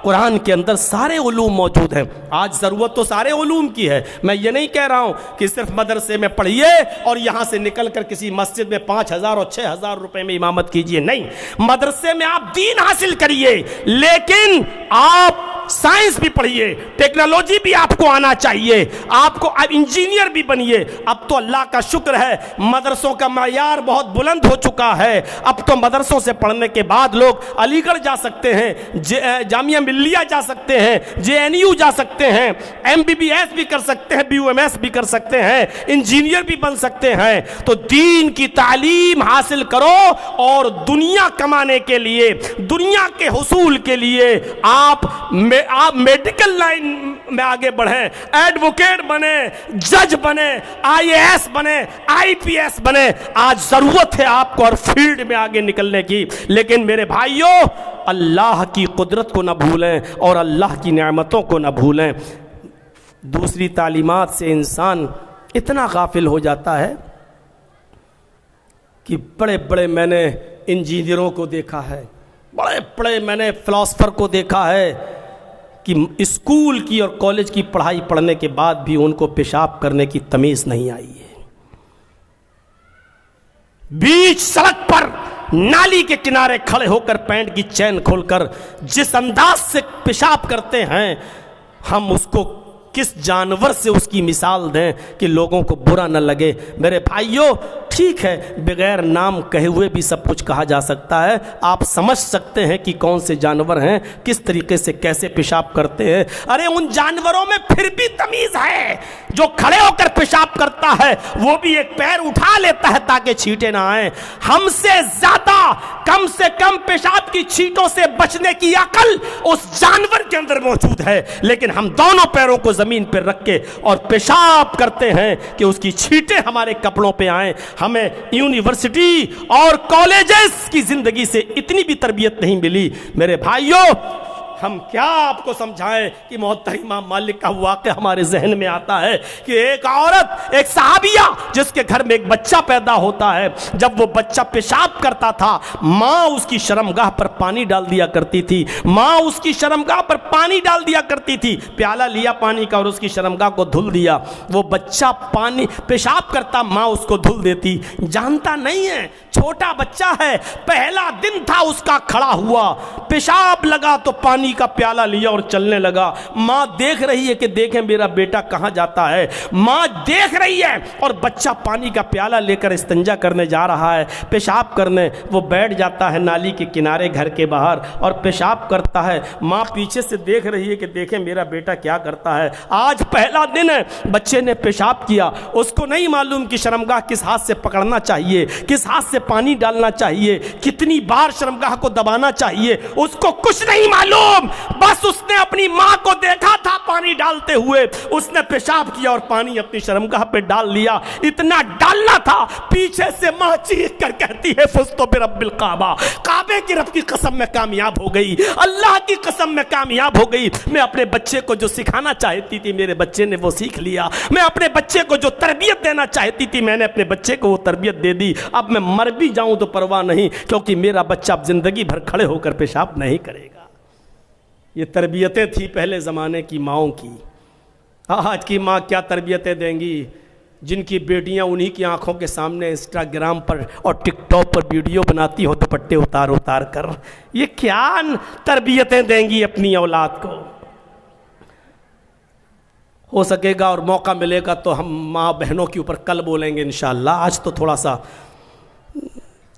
قرآن کے اندر سارے علوم موجود ہیں. آج ضرورت تو سارے علوم کی ہے. میں یہ نہیں کہہ رہا ہوں کہ صرف مدرسے میں پڑھیے اور یہاں سے نکل کر کسی مسجد میں 5,000 اور 6,000 روپے میں امامت کیجئے. نہیں، مدرسے میں آپ دین حاصل کریے، لیکن آپ سائنس بھی پڑھیے، ٹیکنالوجی بھی آپ کو آنا چاہیے، آپ کو اب انجینئر بھی بنیے. اب تو اللہ کا شکر ہے مدرسوں کا معیار بہت بلند ہو چکا ہے. اب تو مدرسوں سے پڑھنے کے بعد لوگ علی گڑھ جا سکتے ہیں، جامعہ ملیہ جا سکتے ہیں، JNU جا سکتے ہیں، MBBS بھی کر سکتے ہیں، BUMS بھی کر سکتے ہیں، انجینئر بھی بن سکتے ہیں. تو دین کی تعلیم حاصل کرو اور دنیا کمانے کے لیے، دنیا کے حصول کے لیے آپ میڈیکل لائن میں آگے بڑھیں، ایڈوکیٹ بنے، جج بنے، IAS بنے، IPS بنے. آج ضرورت ہے آپ کو ہر فیلڈ میں آگے نکلنے کی. لیکن میرے بھائیوں اللہ کی قدرت کو نہ بھولیں اور اللہ کی نعمتوں کو نہ بھولیں. دوسری تعلیمات سے انسان اتنا غافل ہو جاتا ہے کہ بڑے بڑے میں نے انجینئروں کو دیکھا ہے، بڑے بڑے میں نے فلاسفر کو دیکھا ہے کہ اسکول کی اور کالج کی پڑھائی پڑھنے کے بعد بھی ان کو پیشاب کرنے کی تمیز نہیں آئی ہے. بیچ سڑک پر نالی کے کنارے کھڑے ہو کر پینٹ کی چین کھول کر جس انداز سے پیشاب کرتے ہیں، ہم اس کو کس جانور سے اس کی مثال دیں کہ لوگوں کو برا نہ لگے. میرے بھائیوں ٹھیک ہے بغیر نام کہے ہوئے بھی سب کچھ کہا جا سکتا ہے. آپ سمجھ سکتے ہیں کہ کون سے جانور ہیں، کس طریقے سے کیسے پیشاب کرتے ہیں. ارے ان جانوروں میں پھر بھی تمیز ہے. جو کھڑے ہو کر پیشاب کرتا ہے وہ بھی ایک پیر اٹھا لیتا ہے تاکہ چھینٹیں نہ آئیں. ہم سے زیادہ کم سے کم پیشاب کی چھینٹوں سے بچنے کی عقل اس جانور کے اندر موجود ہے، لیکن ہم دونوں پیروں کو زمین پر رکھ کے اور پیشاب کرتے ہیں کہ اس کی چھینٹیں ہمارے کپڑوں پہ آئیں. ہمیں یونیورسٹی اور کالجز کی زندگی سے اتنی بھی تربیت نہیں ملی. میرے بھائیوں ہم کیا آپ کو سمجھائیں کہ محترم امام مالک کا واقعہ ہمارے ذہن میں آتا ہے کہ ایک عورت، ایک صحابیہ جس کے گھر میں ایک بچہ پیدا ہوتا ہے، جب وہ بچہ پیشاب کرتا تھا ماں اس کی شرمگاہ پر پانی ڈال دیا کرتی تھی، ماں اس کی شرمگاہ پر پانی ڈال دیا کرتی تھی، پیالہ لیا پانی کا اور اس کی شرمگاہ کو دھل دیا، وہ بچہ پانی پیشاب کرتا ماں اس کو دھل دیتی، جانتا نہیں ہے، چھوٹا بچہ ہے، پہلا دن تھا اس کا، کھڑا ہوا، پیشاب لگا تو پانی کا پیالہ لیا اور چلنے لگا، ماں دیکھ رہی ہے کہ دیکھیں میرا بیٹا کہاں جاتا ہے، ماں دیکھ رہی ہے اور بچہ پانی کا پیالہ لے کر استنجا کرنے جا رہا ہے، پیشاب کرنے، وہ بیٹھ جاتا ہے نالی کے کنارے گھر کے باہر اور پیشاب کرتا ہے، ماں پیچھے سے دیکھ رہی ہے کہ دیکھیں میرا بیٹا کیا کرتا ہے، آج پہلا دن ہے، بچے نے پیشاب کیا، اس کو نہیں معلوم کہ شرمگاہ کس ہاتھ سے پکڑنا چاہیے، کس ہاتھ سے پانی ڈالنا چاہیے، کتنی بار شرمگاہ کو دبانا چاہیے، اس کو کچھ نہیں معلوم، بس اس نے اپنی ماں کو دیکھا تھا پانی ڈالتے ہوئے، اس نے پیشاب کیا اور پانی اپنی شرمگاہ پہ ڈال لیا، اتنا ڈالنا تھا، پیچھے سے ماں چیخ کر کہتی ہے فزت برب الکعبہ، کعبے کی رب کی قسم میں کامیاب ہو گئی، اللہ کی قسم میں کامیاب ہو گئی، میں اپنے بچے کو جو سکھانا چاہتی تھی میرے بچے نے وہ سیکھ لیا، میں اپنے بچے کو جو تربیت دینا چاہتی تھی میں نے اپنے بچے کو وہ تربیت دے دی، اب میں مر بھی جاؤں تو پرواہ نہیں، کیونکہ میرا بچہ اب زندگی بھر کھڑے ہو کر پیشاب نہیں کرے گا۔ یہ تربیتیں تھی پہلے زمانے کی ماؤں کی، آج کی ماں کیا تربیتیں دیں گی، جن کی بیٹیاں انہی کی آنکھوں کے سامنے انسٹاگرام پر اور ٹک ٹاک پر ویڈیو بناتی ہو دوپٹے اتار اتار کر، یہ کیا تربیتیں دیں گی اپنی اولاد کو۔ ہو سکے گا اور موقع ملے گا تو ہم ماں بہنوں کے اوپر کل بولیں گے انشاءاللہ، آج تو تھوڑا سا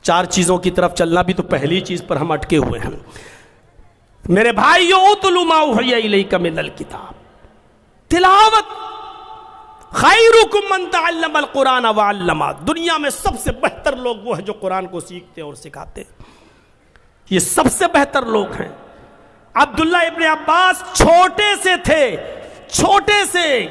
4 چیزوں کی طرف چلنا، بھی تو پہلی چیز پر ہم اٹکے ہوئے ہیں۔ میرے بھائیو اتلو ما اوحی الیک من الکتاب، تلاوت، خیرکم من تعلم القرآن وعلمہ، دنیا میں سب سے بہتر لوگ وہ ہیں جو قرآن کو سیکھتے اور سکھاتے، یہ سب سے بہتر لوگ ہیں۔ عبداللہ ابن عباس چھوٹے سے تھے، چھوٹے سے،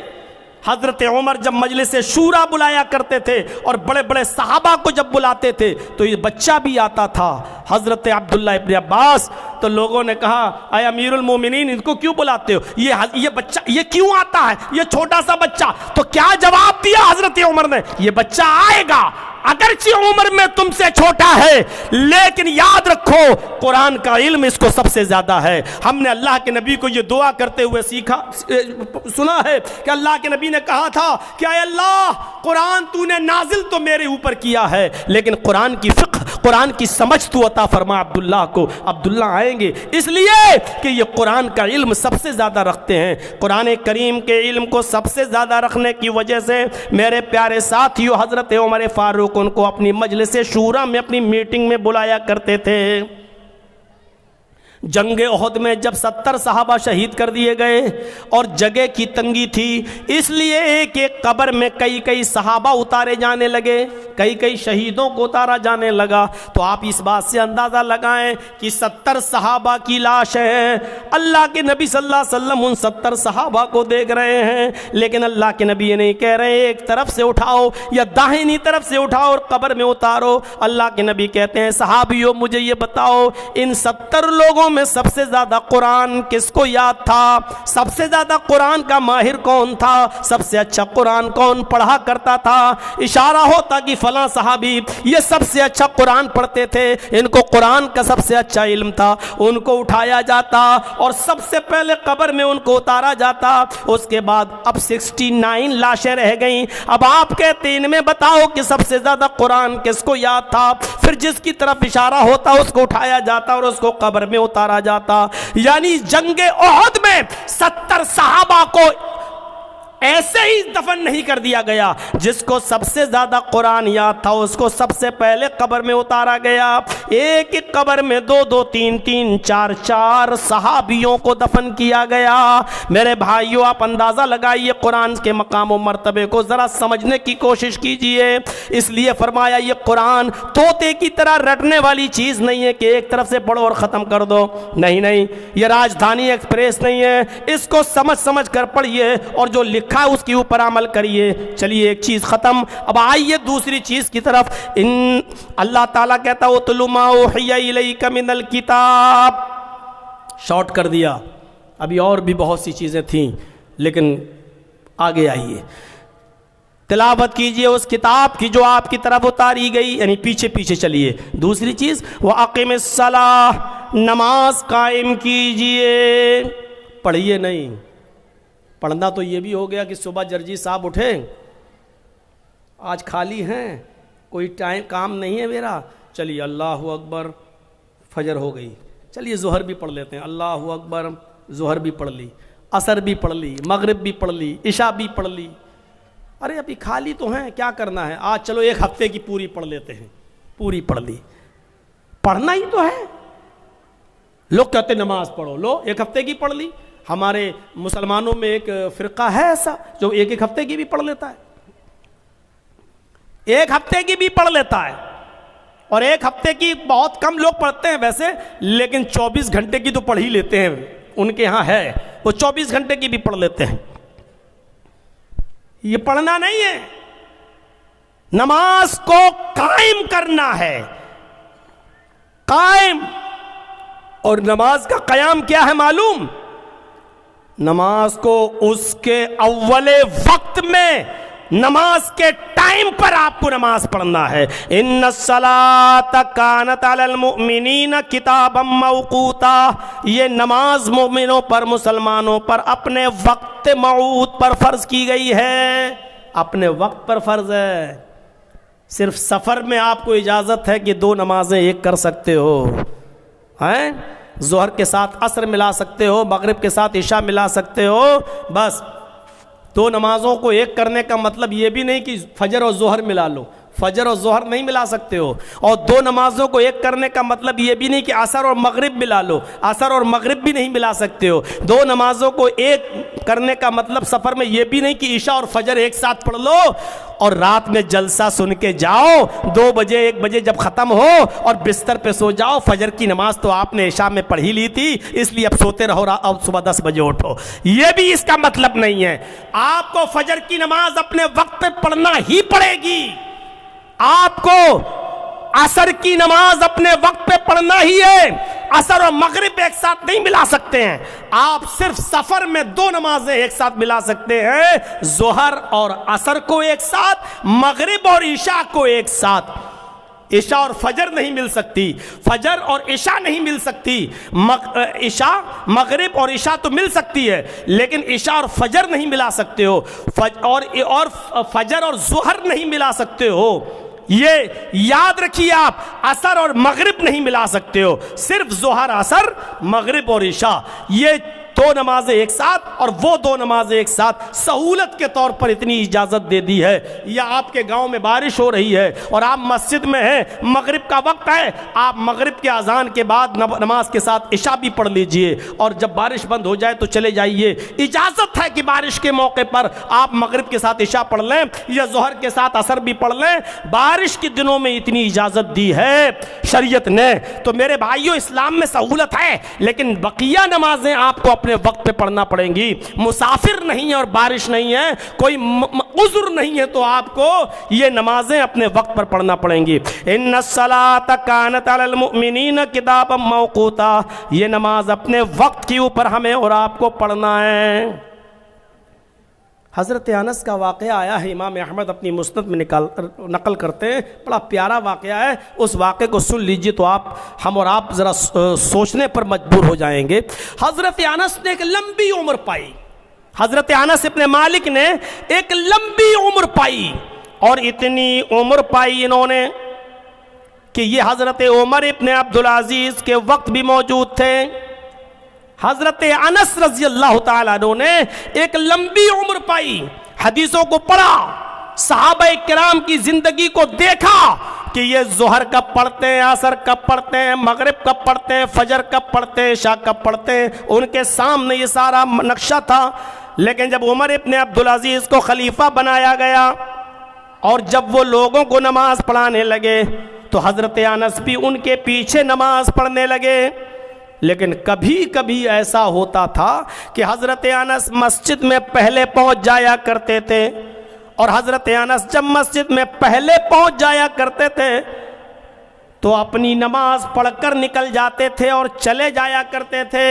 حضرت عمر جب مجلس شورا بلایا کرتے تھے اور بڑے بڑے صحابہ کو جب بلاتے تھے تو یہ بچہ بھی آتا تھا حضرت عبداللہ ابن عباس، تو لوگوں نے کہا اے امیر المومنین ان کو کیوں بلاتے ہو، یہ بچہ یہ کیوں آتا ہے، یہ چھوٹا سا بچہ، تو کیا جواب دیا حضرت عمر نے، یہ بچہ آئے گا، اگرچہ عمر میں تم سے چھوٹا ہے لیکن یاد رکھو قرآن کا علم اس کو سب سے زیادہ ہے۔ ہم نے اللہ کے نبی کو یہ دعا کرتے ہوئے سنا ہے کہ اللہ کے نبی نے کہا تھا کہ اے اللہ قرآن تو نے نازل تو میرے اوپر کیا ہے لیکن قرآن کی فقہ، قرآن کی سمجھ تو عطا فرما عبداللہ کو۔ عبداللہ آئیں گے اس لیے کہ یہ قرآن کا علم سب سے زیادہ رکھتے ہیں، قرآن کریم کے علم کو سب سے زیادہ رکھنے کی وجہ سے میرے پیارے ساتھیو حضرت عمر فاروق ان کو اپنی مجلس شورا میں اپنی میٹنگ میں بلایا کرتے تھے۔ جنگ احد میں جب 70 صحابہ شہید کر دیے گئے اور جگہ کی تنگی تھی اس لیے ایک ایک قبر میں کئی صحابہ اتارے جانے لگے، کئی شہیدوں کو اتارا جانے لگا، تو آپ اس بات سے اندازہ لگائیں کہ 70 صحابہ کی لاش ہے، اللہ کے نبی صلی اللہ علیہ وسلم ان 70 صحابہ کو دیکھ رہے ہیں، لیکن اللہ کے نبی نہیں کہہ رہے ایک طرف سے اٹھاؤ یا داہنی طرف سے اٹھاؤ اور قبر میں اتارو، اللہ کے نبی کہتے ہیں صحابیوں مجھے یہ بتاؤ ان 70 لوگوں میں سب سے زیادہ قرآن کس کو یاد تھا، سب سے زیادہ قرآن کا ماہر کون تھا، سب سے اچھا قرآن کون پڑھا کرتا تھا، اشارہ ہوتا کہ فلاں صحابی یہ سب سے اچھا قرآن پڑھتے تھے، ان کو قرآن کا سب سے اچھا علم تھا، ان کو اٹھایا جاتا اور سب سے پہلے قبر میں ان کو اتارا جاتا، اس کے بعد اب 69 لاشیں رہ گئیں، اب آپ کہتے ہیں ان میں بتاؤ کہ سب سے زیادہ قرآن کس کو یاد تھا، پھر جس کی طرف اشارہ ہوتا اس کو اٹھایا جاتا اور اس کو قبر میں اتارا جاتا، یعنی جنگ احد میں 70 صحابہ کو ایسے ہی دفن نہیں کر دیا گیا، جس کو سب سے زیادہ قرآن یاد تھا اس کو سب سے پہلے قبر میں اتارا گیا، ایک ایک قبر میں 2 3 4 صحابیوں کو دفن کیا گیا۔ میرے بھائیوں آپ اندازہ لگائیے قرآن کے مقام و مرتبے کو ذرا سمجھنے کی کوشش کیجئے، اس لیے فرمایا یہ قرآن طوطے کی طرح رٹنے والی چیز نہیں ہے کہ ایک طرف سے پڑھو اور ختم کر دو، نہیں، یہ راجدھانی ایکسپریس نہیں ہے، اس کو سمجھ کر پڑھیے اور جو لکھا اس کے اوپر عمل کریے۔ چلیے ایک چیز ختم، اب آئیے دوسری چیز کی طرف۔ اللہ تعالیٰ کہتا ہے وَاتْلُ مَا أُوحِيَ إِلَيْكَ مِنَ الْكِتَابِ، شارٹ کر دیا، ابھی اور بھی بہت سی چیزیں تھیں، لیکن آگے آئیے، تلاوت کیجئے اس کتاب کی جو آپ کی طرف اتاری گئی، یعنی پیچھے پیچھے چلیے۔ دوسری چیز وَأَقِمِ الصَّلَاةَ، نماز قائم کیجئے، پڑھیے نہیں۔ پڑھنا تو یہ بھی ہو گیا کہ صبح جرجی صاحب اٹھے، آج خالی ہیں، کوئی ٹائم کام نہیں ہے میرا، چلیے اللہ اکبر، فجر ہو گئی، چلیے ظہر بھی پڑھ لیتے ہیں، اللہ اکبر، ظہر بھی پڑھ لی، عصر بھی پڑھ لی، مغرب بھی پڑھ لی، عشاء بھی پڑھ لی۔ ارے ابھی خالی تو ہیں، کیا کرنا ہے آج، چلو ایک ہفتے کی پوری پڑھ لیتے ہیں، پوری پڑھ لی۔ پڑھنا ہی تو ہے۔ لوگ کہتے ہیں نماز پڑھو، لو ایک ہفتے کی پڑھ لی۔ ہمارے مسلمانوں میں ایک فرقہ ہے ایسا جو ایک ہفتے کی بھی پڑھ لیتا ہے، ایک ہفتے کی بھی پڑھ لیتا ہے، اور ایک ہفتے کی بہت کم لوگ پڑھتے ہیں ویسے، لیکن 24 گھنٹے کی تو پڑھ ہی لیتے ہیں، ان کے ہاں ہے، وہ 24 گھنٹے کی بھی پڑھ لیتے ہیں۔ یہ پڑھنا نہیں ہے، نماز کو قائم کرنا ہے، قائم۔ اور نماز کا قیام کیا ہے معلوم؟ نماز کو اس کے اول وقت میں، نماز کے ٹائم پر آپ کو نماز پڑھنا ہے۔ ان الصلاۃ کانت علی المؤمنین کتابا موقوتا، یہ نماز مومنوں پر، مسلمانوں پر اپنے وقت موعود پر فرض کی گئی ہے، اپنے وقت پر فرض ہے۔ صرف سفر میں آپ کو اجازت ہے کہ 2 نمازیں ایک کر سکتے ہو، ہیں؟ ظہر کے ساتھ عصر ملا سکتے ہو، مغرب کے ساتھ عشاء ملا سکتے ہو، بس۔ 2 نمازوں کو ایک کرنے کا مطلب یہ بھی نہیں کہ فجر اور ظہر ملا لو، فجر اور ظہر نہیں ملا سکتے ہو۔ اور 2 نمازوں کو ایک کرنے کا مطلب یہ بھی نہیں کہ عصر اور مغرب ملا لو، عصر اور مغرب بھی نہیں ملا سکتے ہو۔ 2 نمازوں کو ایک کرنے کا مطلب سفر میں یہ بھی نہیں کہ عشاء اور فجر ایک ساتھ پڑھ لو اور رات میں جلسہ سن کے جاؤ، 2 بجے 1 بجے جب ختم ہو اور بستر پہ سو جاؤ، فجر کی نماز تو آپ نے عشاء میں پڑھ ہی لی تھی، اس لیے اب سوتے رہو، اب صبح 10 بجے اٹھو، یہ بھی اس کا مطلب نہیں ہے۔ آپ کو فجر کی نماز اپنے وقت پہ پڑھنا ہی پڑے گی، آپ کو عصر کی نماز اپنے وقت پہ پڑھنا ہی ہے، عصر اور مغرب ایک ساتھ نہیں ملا سکتے ہیں۔ آپ صرف سفر میں 2 نمازیں ایک ساتھ ملا سکتے ہیں، ظہر اور عصر کو ایک ساتھ، مغرب اور عشاء کو ایک ساتھ۔ عشاء اور فجر نہیں مل سکتی، فجر اور عشاء نہیں مل سکتی، عشاء مغرب اور عشاء تو مل سکتی ہے، لیکن عشاء اور فجر نہیں ملا سکتے ہو، اور فجر اور ظہر نہیں ملا سکتے ہو۔ یہ یاد رکھیے، آپ عصر اور مغرب نہیں ملا سکتے ہو، صرف ظہر، عصر، مغرب اور عشاء، یہ 2 نمازیں ایک ساتھ، اور وہ 2 نمازیں ایک ساتھ سہولت کے طور پر اتنی اجازت دے دی ہے۔ یا آپ کے گاؤں میں بارش ہو رہی ہے اور آپ مسجد میں ہیں، مغرب کا وقت ہے، آپ مغرب کے اذان کے بعد نماز کے ساتھ عشاء بھی پڑھ لیجئے، اور جب بارش بند ہو جائے تو چلے جائیے۔ اجازت ہے کہ بارش کے موقع پر آپ مغرب کے ساتھ عشاء پڑھ لیں یا ظہر کے ساتھ عصر بھی پڑھ لیں، بارش کے دنوں میں اتنی اجازت دی ہے شریعت نے۔ تو میرے بھائیوں، اسلام میں سہولت ہے، لیکن بقیہ نمازیں آپ کو اپنے وقت پہ پڑھنا پڑیں گی۔ مسافر نہیں ہے اور بارش نہیں ہے، کوئی عذر نہیں ہے، تو آپ کو یہ نمازیں اپنے وقت پر پڑھنا پڑیں گی۔ ان الصلاۃ کانت علی المؤمنین کتابا موقوتا، یہ نماز اپنے وقت کے اوپر ہمیں اور آپ کو پڑھنا ہے۔ حضرت انس کا واقعہ آیا ہے، امام احمد اپنی مسند میں نقل کرتے ہیں، بڑا پیارا واقعہ ہے، اس واقعے کو سن لیجئے تو ہم اور آپ ذرا سوچنے پر مجبور ہو جائیں گے۔ حضرت انس نے ایک لمبی عمر پائی، حضرت انس ابن مالک نے ایک لمبی عمر پائی، اور اتنی عمر پائی انہوں نے کہ یہ حضرت عمر ابن عبدالعزیز کے وقت بھی موجود تھے۔ حضرت انس رضی اللہ تعالیٰ عنہ نے ایک لمبی عمر پائی، حدیثوں کو پڑھا، صحابہ کرام کی زندگی کو دیکھا کہ یہ ظہر کب پڑھتے ہیں، عصر کب پڑھتے ہیں، مغرب کب پڑھتے ہیں، فجر کب پڑھتے ہیں، عشاء کب پڑھتے ہیں، ان کے سامنے یہ سارا نقشہ تھا۔ لیکن جب عمر ابن عبدالعزیز کو خلیفہ بنایا گیا اور جب وہ لوگوں کو نماز پڑھانے لگے تو حضرت انس بھی ان کے پیچھے نماز پڑھنے لگے۔ لیکن کبھی کبھی ایسا ہوتا تھا کہ حضرت انس مسجد میں پہلے پہنچ جایا کرتے تھے، اور حضرت انس جب مسجد میں پہلے پہنچ جایا کرتے تھے تو اپنی نماز پڑھ کر نکل جاتے تھے اور چلے جایا کرتے تھے۔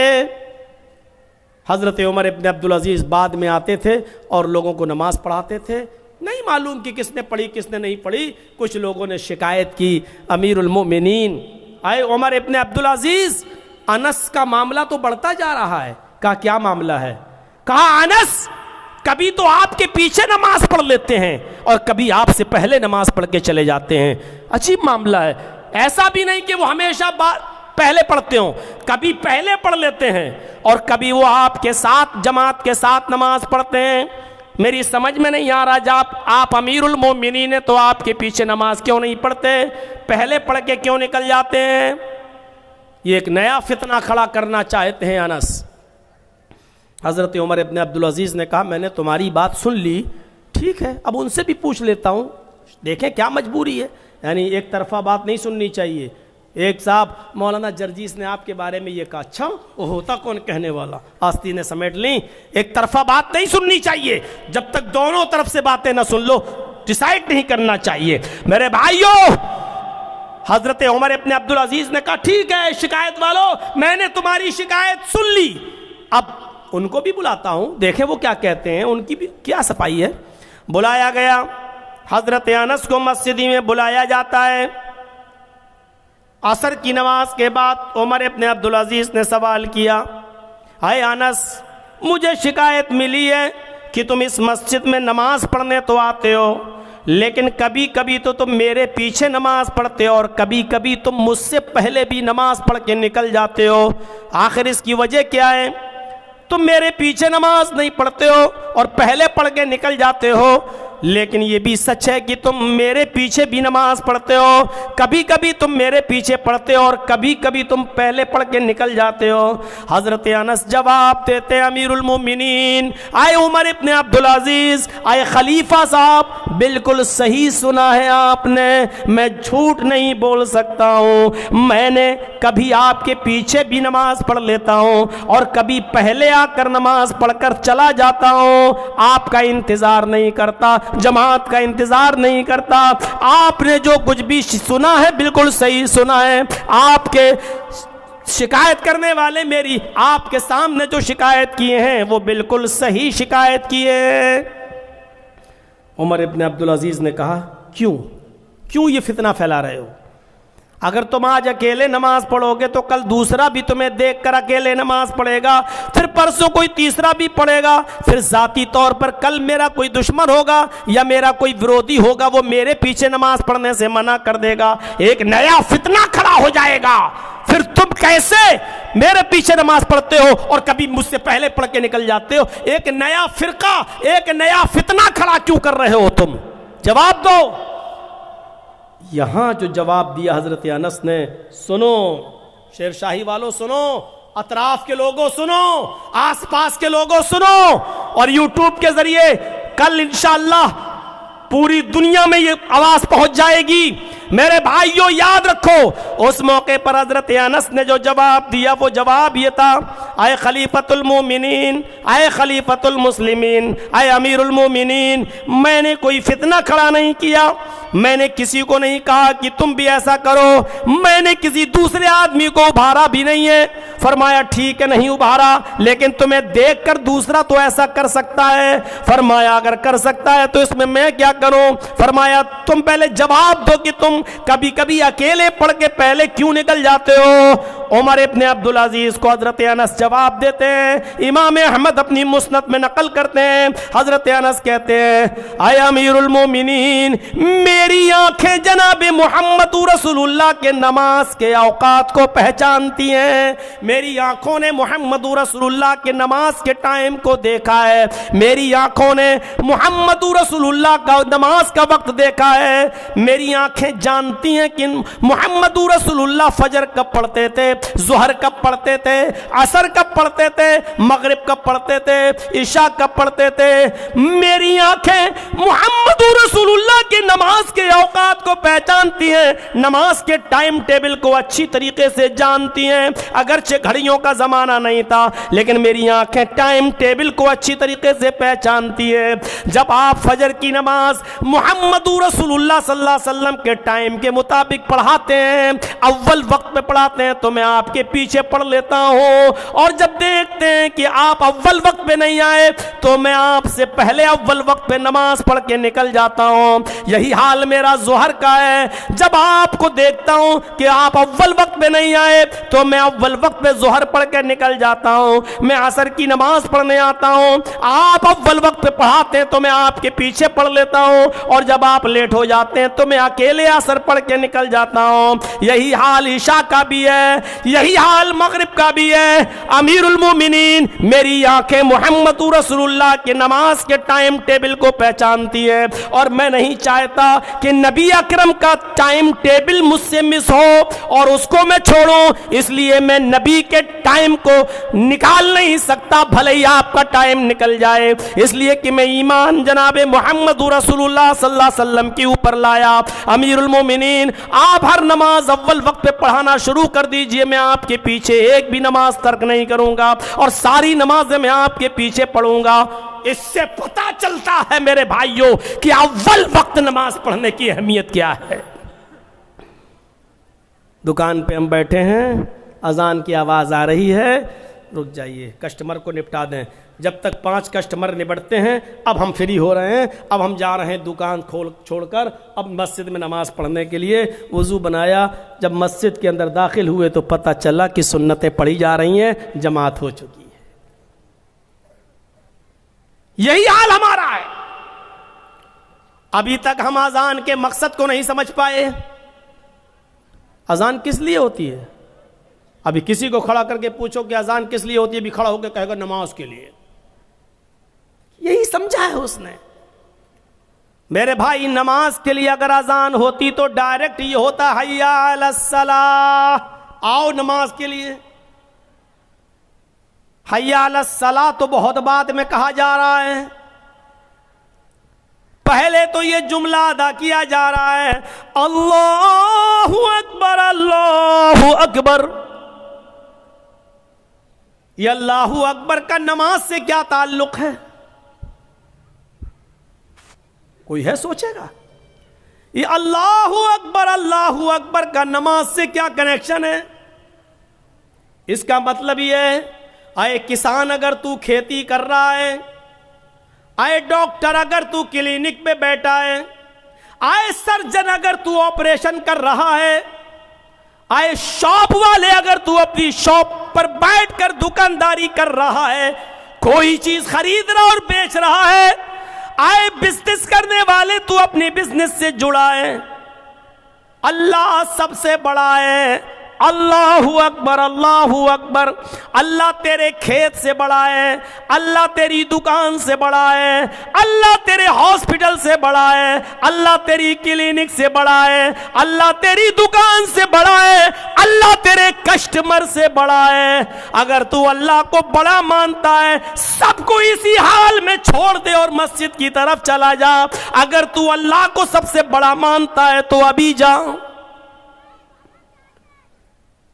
حضرت عمر ابن عبدالعزیز بعد میں آتے تھے اور لوگوں کو نماز پڑھاتے تھے۔ نہیں معلوم کہ کس نے پڑھی کس نے نہیں پڑھی، کچھ لوگوں نے شکایت کی، امیر المومنین اے عمر ابن عبدالعزیز، انس کا معاملہ تو بڑھتا جا رہا ہے۔ کہا کیا معاملہ ہے؟ کہا انس، کبھی تو آپ کے پیچھے نماز پڑھ لیتے ہیں اور کبھی آپ سے پہلے نماز پڑھ کے چلے جاتے ہیں، عجیب معاملہ ہے۔ ایسا بھی نہیں کہ وہ ہمیشہ پہلے پڑھتے ہوں، کبھی پہلے پڑھ لیتے ہیں اور کبھی وہ آپ کے ساتھ جماعت کے ساتھ نماز پڑھتے ہیں۔ میری سمجھ میں نہیں آ رہا، جب آپ امیر المومنین ہیں تو آپ کے پیچھے نماز کیوں نہیں پڑھتے، پہلے پڑھ کے کیوں نکل جاتے ہیں؟ یہ ایک نیا فتنہ کھڑا کرنا چاہتے ہیں انس۔ حضرت عمر ابن عبدالعزیز نے کہا میں نے تمہاری بات سن لی، ٹھیک ہے اب ان سے بھی پوچھ لیتا ہوں، دیکھیں کیا مجبوری ہے، یعنی ایک طرفہ بات نہیں سننی چاہیے۔ ایک صاحب مولانا جرجیس نے آپ کے بارے میں یہ کہا، اچھا وہ ہوتا کون کہنے والا، آستینیں سمیٹ لیں، ایک طرفہ بات نہیں سننی چاہیے، جب تک دونوں طرف سے باتیں نہ سن لو ڈیسائیڈ نہیں کرنا چاہیے۔ میرے بھائیوں، حضرت عمر ابن عبدالعزیز نے کہا ٹھیک ہے شکایت والو، میں نے تمہاری شکایت سن لی، اب ان کو بھی بلاتا ہوں، دیکھیں وہ کیا کہتے ہیں، ان کی بھی کیا صفائی ہے۔ بلایا گیا، حضرت انس کو مسجد میں بلایا جاتا ہے۔ عصر کی نماز کے بعد عمر ابن عبدالعزیز نے سوال کیا، اے انس، مجھے شکایت ملی ہے کہ تم اس مسجد میں نماز پڑھنے تو آتے ہو، لیکن کبھی کبھی تو تم میرے پیچھے نماز پڑھتے ہو اور کبھی کبھی تم مجھ سے پہلے بھی نماز پڑھ کے نکل جاتے ہو، آخر اس کی وجہ کیا ہے؟ تم میرے پیچھے نماز نہیں پڑھتے ہو اور پہلے پڑھ کے نکل جاتے ہو، لیکن یہ بھی سچ ہے کہ تم میرے پیچھے بھی نماز پڑھتے ہو، کبھی کبھی تم میرے پیچھے پڑھتے ہو اور کبھی کبھی تم پہلے پڑھ کے نکل جاتے ہو۔ حضرت انس جواب دیتے امیر المومنین، آئے عمر ابن عبدالعزیز، آئے خلیفہ صاحب، بالکل صحیح سنا ہے آپ نے، میں جھوٹ نہیں بول سکتا ہوں، میں نے کبھی آپ کے پیچھے بھی نماز پڑھ لیتا ہوں اور کبھی پہلے آ کر نماز پڑھ کر چلا جاتا ہوں، آپ کا انتظار نہیں کرتا، جماعت کا انتظار نہیں کرتا، آپ نے جو کچھ بھی سنا ہے بالکل صحیح سنا ہے، آپ کے شکایت کرنے والے میری آپ کے سامنے جو شکایت کیے ہیں وہ بالکل صحیح شکایت کیے ہیں۔ عمر ابن عبدالعزیز نے کہا کیوں یہ فتنہ پھیلا رہے ہو؟ اگر تم آج اکیلے نماز پڑھو گے تو کل دوسرا بھی تمہیں دیکھ کر اکیلے نماز پڑھے گا، پھر پرسوں کوئی تیسرا بھی پڑھے گا، پھر ذاتی طور پر کل میرا کوئی دشمن ہوگا یا میرا کوئی ورودی ہوگا، وہ میرے پیچھے نماز پڑھنے سے منع کر دے گا، ایک نیا فتنہ کھڑا ہو جائے گا، پھر تم کیسے میرے پیچھے نماز پڑھتے ہو اور کبھی مجھ سے پہلے پڑھ کے نکل جاتے ہو، ایک نیا فرقہ ایک نیا فتنہ کھڑا کیوں کر رہے ہو تم؟ جواب دو۔ یہاں جو جواب دیا حضرت انس نے، سنو شیر شاہی والوں، سنو اطراف کے لوگوں، سنو آس پاس کے لوگوں، سنو، اور یوٹیوب کے ذریعے کل انشاءاللہ پوری دنیا میں یہ آواز پہنچ جائے گی۔ میرے بھائیوں یاد رکھو، اس موقع پر حضرت انس نے جو جواب دیا وہ جواب یہ تھا، اے خلیفۃ المومنین، اے خلیفۃ المسلمین، اے امیر المومنین، میں نے کوئی فتنہ کھڑا نہیں کیا، میں نے کسی کو نہیں کہا کہ تم بھی ایسا کرو، میں نے کسی دوسرے آدمی کو ابھارا بھی نہیں ہے۔ فرمایا ٹھیک ہے نہیں ابھارا، لیکن تمہیں دیکھ کر دوسرا تو ایسا کر سکتا ہے۔ فرمایا اگر کر سکتا ہے تو اس میں کیا کروں؟ فرمایا تم پہلے جواب دو کہ تم کبھی کبھی اکیلے پڑھ کے پہلے کیوں نکل جاتے ہو؟ عمر ابن عبدالعزیز کو حضرت انس جواب دیتے ہیں، امام احمد اپنی مسند میں نقل کرتے ہیں، حضرت انس کہتے ہیں، اے امیر المومنین، میری آنکھیں جناب محمد رسول اللہ کے نماز کے اوقات کو پہچانتی ہیں، میری آنکھوں نے محمد رسول اللہ کے نماز کے ٹائم کو دیکھا ہے، میری آنکھوں نے محمد رسول اللہ کا نماز کا وقت دیکھا ہے، میری آنکھیں جانتی ہیں کہ محمد رسول اللہ فجر کب پڑھتے تھے، ظہر کب پڑھتے تھے، عصر کب پڑھتے تھے، مغرب کب پڑھتے تھے، عشاء کب پڑھتے تھے، میری آنکھیں محمد رسول اللہ کہ نماز کے اوقات کو پہچانتی ہیں, نماز کے ٹائم ٹیبل کو اچھی طریقے سے جانتی ہیں. اگرچہ گھڑیوں کا زمانہ نہیں تھا لیکن میری آنکھیں ٹائم ٹیبل کو اچھی طریقے سے پہچانتی ہے. جب آپ فجر کی نماز محمد رسول اللہ صلی اللہ علیہ وسلم کے ٹائم کے مطابق پڑھاتے ہیں, اول وقت پہ پڑھاتے ہیں, تو میں آپ کے پیچھے پڑھ لیتا ہوں, اور جب دیکھتے ہیں کہ آپ اول وقت پہ نہیں آئے تو میں آپ سے پہلے اول وقت پہ نماز پڑھ کے نکل جاتا ہوں. یہی حال میرا ظہر کا ہے. جب آپ کو دیکھتا ہوں کہ آپ اول وقت پہ نہیں آئے تو میں اول وقت پہ ظہر پڑھ کے نکل جاتا ہوں. میں عصر کی نماز پڑھنے آتا ہوں, آپ اول وقت پہ پڑھاتے ہیں تو میں آپ کے پیچھے پڑھ لیتا ہوں, اور جب آپ لیٹ ہو جاتے ہیں تو میں اکیلے عصر پڑھ کے نکل جاتا ہوں. یہی حال عشاء کا بھی ہے, یہی حال مغرب کا بھی ہے. امیر المومنین میری آنکھیں محمد رسول اللہ کے نماز کے ٹائم ٹیبل کو پہچانتی ہے, اور میں نہیں چاہتا کہ نبی اکرم کا ٹائم ٹیبل مجھ سے مس ہو اور اس کو میں چھوڑوں. اس لیے میں نبی کے ٹائم کو نکال نہیں سکتا بھلے ہی آپ کا ٹائم نکل جائے, اس لیے کہ میں ایمان جناب محمد رسول اللہ صلی اللہ علیہ وسلم کے اوپر لایا. امیر المومنین آپ ہر نماز اول وقت پہ پڑھانا شروع کر دیجئے, میں آپ کے پیچھے ایک بھی نماز ترک نہیں کروں گا, اور ساری نمازیں میں آپ کے پیچھے پڑھوں گا. اس سے پتہ چلتا ہے میرے بھائیوں کہ اول وقت نماز پڑھنے کی اہمیت کیا ہے. دکان پہ ہم بیٹھے ہیں, اذان کی آواز آ رہی ہے, رک جائیے کسٹمر کو نپٹا دیں. جب تک 5 کسٹمر نبٹتے ہیں اب ہم فری ہو رہے ہیں, اب ہم جا رہے ہیں دکان چھوڑ کر اب مسجد میں نماز پڑھنے کے لیے. وضو بنایا, جب مسجد کے اندر داخل ہوئے تو پتہ چلا کہ سنتیں پڑھی جا رہی ہیں, جماعت ہو چکی ہے. یہی حال ہمارا ہے. ابھی تک ہم اذان کے مقصد کو نہیں سمجھ پائے. اذان کس لیے ہوتی ہے؟ ابھی کسی کو کھڑا کر کے پوچھو کہ اذان کس لیے ہوتی ہے, بھی کھڑا ہو کے کہے گا نماز کے لیے. یہی سمجھا ہے اس نے. میرے بھائی نماز کے لیے اگر اذان ہوتی تو ڈائریکٹ یہ ہوتا حیا علی الصلاۃ, آؤ نماز کے لیے. حیا علی الصلاۃ تو بہت بعد میں کہا جا رہا ہے, پہلے تو یہ جملہ ادا کیا جا رہا ہے اللہ اکبر اللہ اکبر. یہ اللہ اکبر کا نماز سے کیا تعلق ہے؟ کوئی ہے سوچے گا؟ یہ اللہ اکبر کا نماز سے کیا کنیکشن ہے؟ اس کا مطلب یہ ہے, اے کسان اگر تو کھیتی کر رہا ہے, اے ڈاکٹر اگر تو کلینک پہ بیٹھا ہے, اے سرجن اگر تو آپریشن کر رہا ہے, اے شاپ والے اگر تو اپنی شاپ پر بیٹھ کر دکانداری کر رہا ہے, کوئی چیز خرید رہا اور بیچ رہا ہے, اے بزنس کرنے والے تو اپنی بزنس سے جڑا ہے, اللہ سب سے بڑا ہے. اللہ اکبر اللہ اکبر. اللہ تیرے کھیت سے بڑا ہے, اللہ تیری دکان سے بڑا ہے, اللہ تیرے ہاسپٹل سے بڑا ہے, اللہ تیری کلینک سے بڑا ہے, اللہ تیری دکان سے بڑا ہے, اللہ تیرے کسٹمر سے بڑا ہے. اگر تو اللہ کو بڑا مانتا ہے سب کو اسی حال میں چھوڑ دے اور مسجد کی طرف چلا جا. اگر تو اللہ کو سب سے بڑا مانتا ہے تو ابھی جا.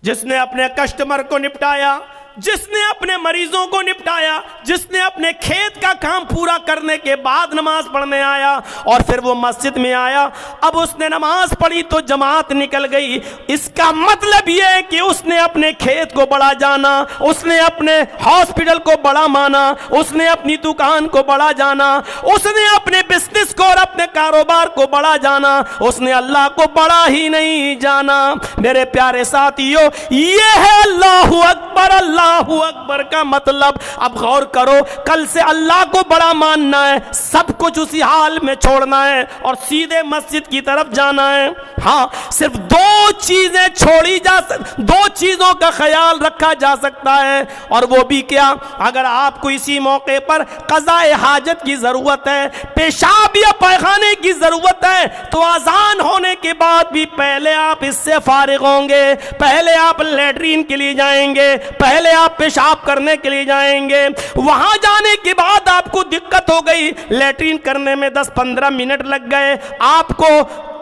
جس نے اپنے کسٹمر کو نپٹایا, جس نے اپنے مریضوں کو نپٹایا, جس نے اپنے کھیت کا کام پورا کرنے کے بعد نماز پڑھنے آیا اور پھر وہ مسجد میں آیا, اب اس نے نماز پڑھی تو جماعت نکل گئی. اس کا مطلب یہ ہے کہ اس نے اپنے کھیت کو بڑا جانا, اس نے اپنے ہاسپٹل کو بڑا مانا, اس نے اپنی دکان کو بڑا جانا, اس نے اپنے بزنس کو اور اپنے کاروبار کو بڑا جانا, اس نے اللہ کو بڑا ہی نہیں جانا. میرے پیارے ساتھیوں, یہ ہے اللہ اکبر اللہ اکبر کا مطلب. اب غور کرو, کل سے اللہ کو بڑا ماننا ہے, سب کچھ اسی حال میں چھوڑنا ہے اور سیدھے مسجد کی طرف جانا ہے. ہاں, صرف 2 چیزیں چھوڑی جا سکتی, 2 چیزوں کا خیال رکھا جا سکتا ہے, اور وہ بھی کیا؟ اگر آپ کو اسی موقع پر قضاء حاجت کی ضرورت ہے, پیشاب یا پائخانے کی ضرورت ہے, تو اذان ہونے کے بعد بھی پہلے آپ اس سے فارغ ہوں گے, پہلے آپ لیٹرین کے لیے جائیں گے, پہلے پہلے آپ پیشاب کرنے کے لیے جائیں گے، وہاں جانے کے بعد آپ کو دقت ہو گئی، لیٹرین کرنے میں 10-15 منٹ لگ گئے، آپ کو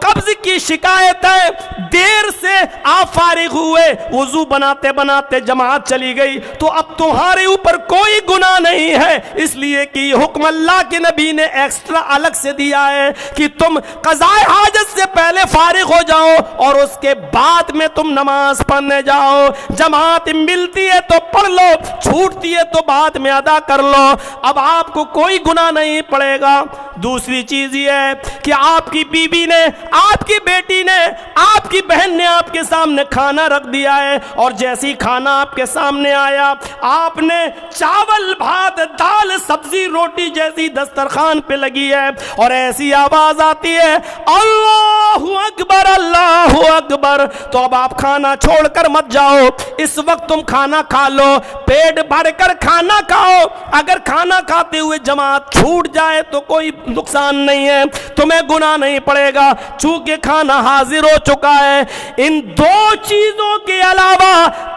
قبض کی شکایت ہے، دیر سے آپ فارغ ہوئے، وضو بناتے بناتے جماعت چلی گئی، تو اب تمہارے اوپر کوئی گناہ نہیں ہے، اس لیے کہ یہ حکم اللہ کے نبی نے ایکسٹرا الگ سے دیا ہے کہ تم قضاء حاجت سے پہلے فارغ ہو جاؤ اور اس کے بعد میں تم نماز پڑھنے جاؤ، جماعت ملتی ہے تو پڑھ لو، چھوٹتی ہے تو بعد میں ادا کر لو، اب آپ کو کوئی گناہ نہیں پڑے گا۔ دوسری چیز یہ ہے کہ آپ کی بیوی نے، آپ کی بیٹی نے، آپ کی بہن نے آپ کے سامنے کھانا رکھ دیا ہے، اور جیسی کھانا آپ کے سامنے آیا، آپ نے چاول بھات دال سبزی روٹی جیسی دسترخوان پہ لگی ہے، اور ایسی آواز آتی ہے اللہ اکبر اللہ اکبر، تو اب آپ کھانا چھوڑ کر مت جاؤ، اس وقت تم کھانا کھا لو، پیٹ بھر کر کھانا کھاؤ، اگر کھانا کھاتے ہوئے جماعت چھوٹ جائے تو کوئی نقصان نہیں ہے، تمہیں گناہ نہیں پڑے گا، چونکہ کھانا حاضر ہو چکا ہے۔ ان دو چیزوں کے علاوہ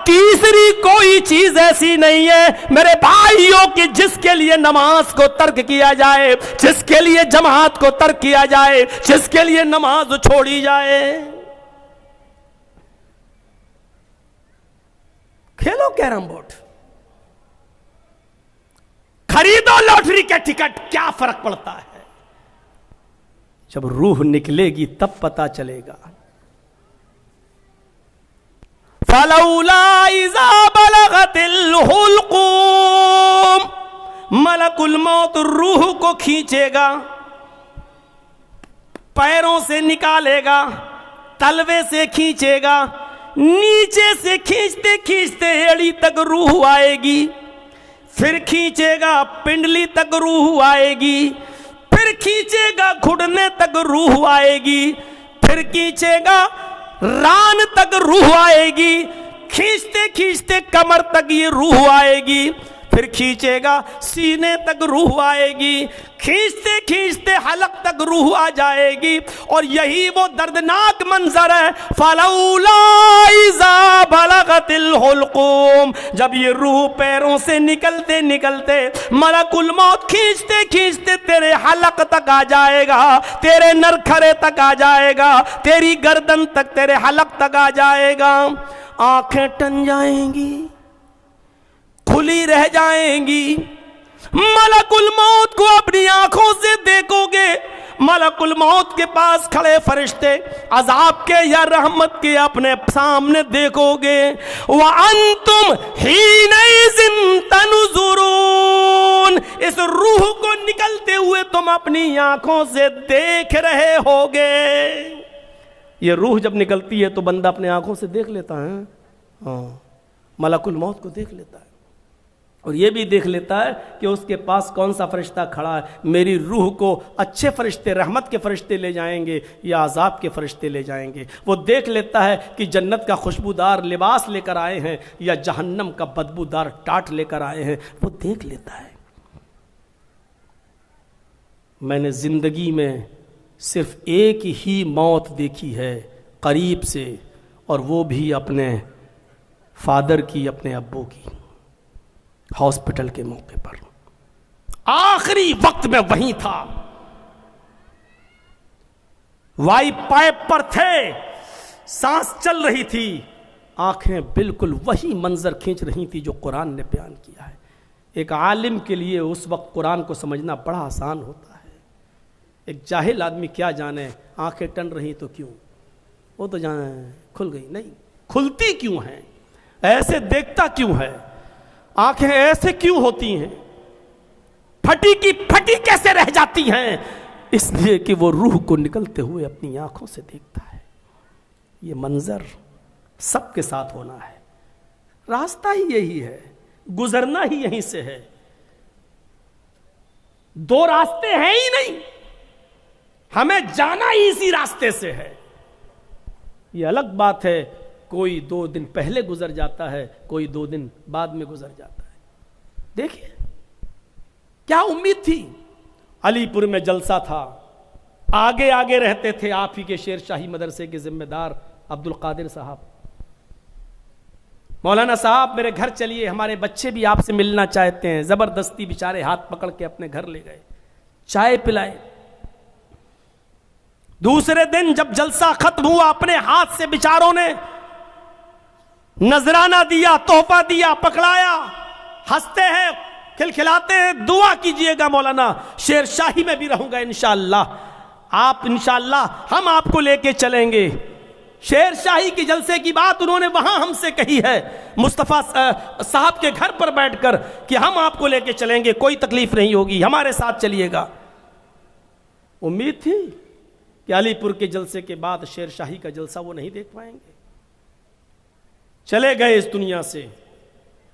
تیسری کوئی چیز ایسی نہیں ہے میرے بھائیوں کی جس کے لیے نماز کو ترک کیا جائے، جس کے لیے جماعت کو ترک کیا جائے، جس کے لیے نماز چھوڑی جائے۔ کھیلو کیرم بورڈ، خریدو لاٹری کا ٹکٹ، کیا فرق پڑتا ہے؟ جب روح نکلے گی تب پتا چلے گا۔ فَلَوْلَا إِذَا بَلَغَتِ الْحُلْقُومَ، ملک الموت روح کو کھینچے گا، پیروں سے نکالے گا، تلوے سے کھینچے گا، نیچے سے کھینچتے کھینچتے ایڑی تک روح آئے گی، پھر کھینچے گا پنڈلی تک روح آئے گی، پھر کھینچے گا گھٹنے تک روح آئے گی، پھر کھینچے گا ران تک روح آئے گی، کھینچتے کھینچتے کمر تک یہ روح آئے گی، پھر کھینچے گا سینے تک روح آئے گی، کھینچتے کھینچتے حلق تک روح آ جائے گی، اور یہی وہ دردناک منظر ہے فَلَوْلَا إِذَا بَلَغَتِ الْحُلْقُومَ، جب یہ روح پیروں سے نکلتے نکلتے ملک الموت کھینچتے کھینچتے تیرے حلق تک آ جائے گا، تیرے نرکھرے تک آ جائے گا، تیری گردن تک، تیرے حلق تک آ جائے گا، آنکھیں ٹن جائیں گی، کھلی رہ جائیں گی، ملک الموت کو اپنی آنکھوں سے دیکھو گے، ملک الموت کے پاس کھڑے فرشتے عذاب کے یا رحمت کے اپنے سامنے دیکھو گے، وَأَنْتُمْ حِينَئِذٍ تَنْظُرُونَ، اس روح کو نکلتے ہوئے تم اپنی آنکھوں سے دیکھ رہے ہوگے۔ یہ روح جب نکلتی ہے تو بندہ اپنے آنکھوں سے دیکھ لیتا ہے، ہاں ملک الموت کو دیکھ لیتا ہے، اور یہ بھی دیکھ لیتا ہے کہ اس کے پاس کون سا فرشتہ کھڑا ہے، میری روح کو اچھے فرشتے رحمت کے فرشتے لے جائیں گے یا عذاب کے فرشتے لے جائیں گے۔ وہ دیکھ لیتا ہے کہ جنت کا خوشبودار لباس لے کر آئے ہیں یا جہنم کا بدبودار ٹاٹ لے کر آئے ہیں، وہ دیکھ لیتا ہے۔ میں نے زندگی میں صرف ایک ہی موت دیکھی ہے قریب سے، اور وہ بھی اپنے فادر کی، اپنے ابو کی، ہاسپٹل کے موقع پر، آخری وقت میں وہیں تھا، وائی پائپ پر تھے، سانس چل رہی تھی، آنکھیں بالکل وہی منظر کھینچ رہی تھی جو قرآن نے بیان کیا ہے۔ ایک عالم کے لیے اس وقت قرآن کو سمجھنا بڑا آسان ہوتا ہے، ایک جاہل آدمی کیا جانے آنکھیں ٹن رہی تو کیوں، وہ تو جانے کھل گئی، نہیں کھلتی کیوں ہیں، ایسے دیکھتا کیوں ہے، آنکھیں ایسے کیوں ہوتی ہیں، پھٹی کی پھٹی کیسے رہ جاتی ہیں، اس لیے کہ وہ روح کو نکلتے ہوئے اپنی آنکھوں سے دیکھتا ہے۔ یہ منظر سب کے ساتھ ہونا ہے، راستہ ہی یہی ہے، گزرنا ہی یہیں سے ہے، دو راستے ہیں ہی نہیں، ہمیں جانا ہی اسی راستے سے ہے۔ یہ الگ بات ہے کوئی 2 دن پہلے گزر جاتا ہے، کوئی 2 دن بعد میں گزر جاتا ہے۔ دیکھیے کیا امید تھی، علی پور میں جلسہ تھا، آگے آگے رہتے تھے آپ ہی کے شیر شاہی مدرسے کے ذمہ دار عبد القادر صاحب، مولانا صاحب میرے گھر چلیے، ہمارے بچے بھی آپ سے ملنا چاہتے ہیں۔ زبردستی بیچارے ہاتھ پکڑ کے اپنے گھر لے گئے، چائے پلائے۔ دوسرے دن جب جلسہ ختم ہوا، اپنے ہاتھ سے بیچاروں نے نذرانہ دیا، تحفہ دیا، پکڑایا، ہنستے ہیں، کھلکھلاتے ہیں۔ دعا کیجئے گا مولانا، شیر شاہی میں بھی رہوں گا انشاءاللہ، آپ انشاءاللہ ہم آپ کو لے کے چلیں گے۔ شیر شاہی کی جلسے کی بات انہوں نے وہاں ہم سے کہی ہے، مصطفیٰ صاحب کے گھر پر بیٹھ کر، کہ ہم آپ کو لے کے چلیں گے، کوئی تکلیف نہیں ہوگی، ہمارے ساتھ چلیے گا۔ امید تھی کہ علی پور کے جلسے کے بعد شیر شاہی کا جلسہ وہ نہیں دیکھ پائیں گے، چلے گئے اس دنیا سے۔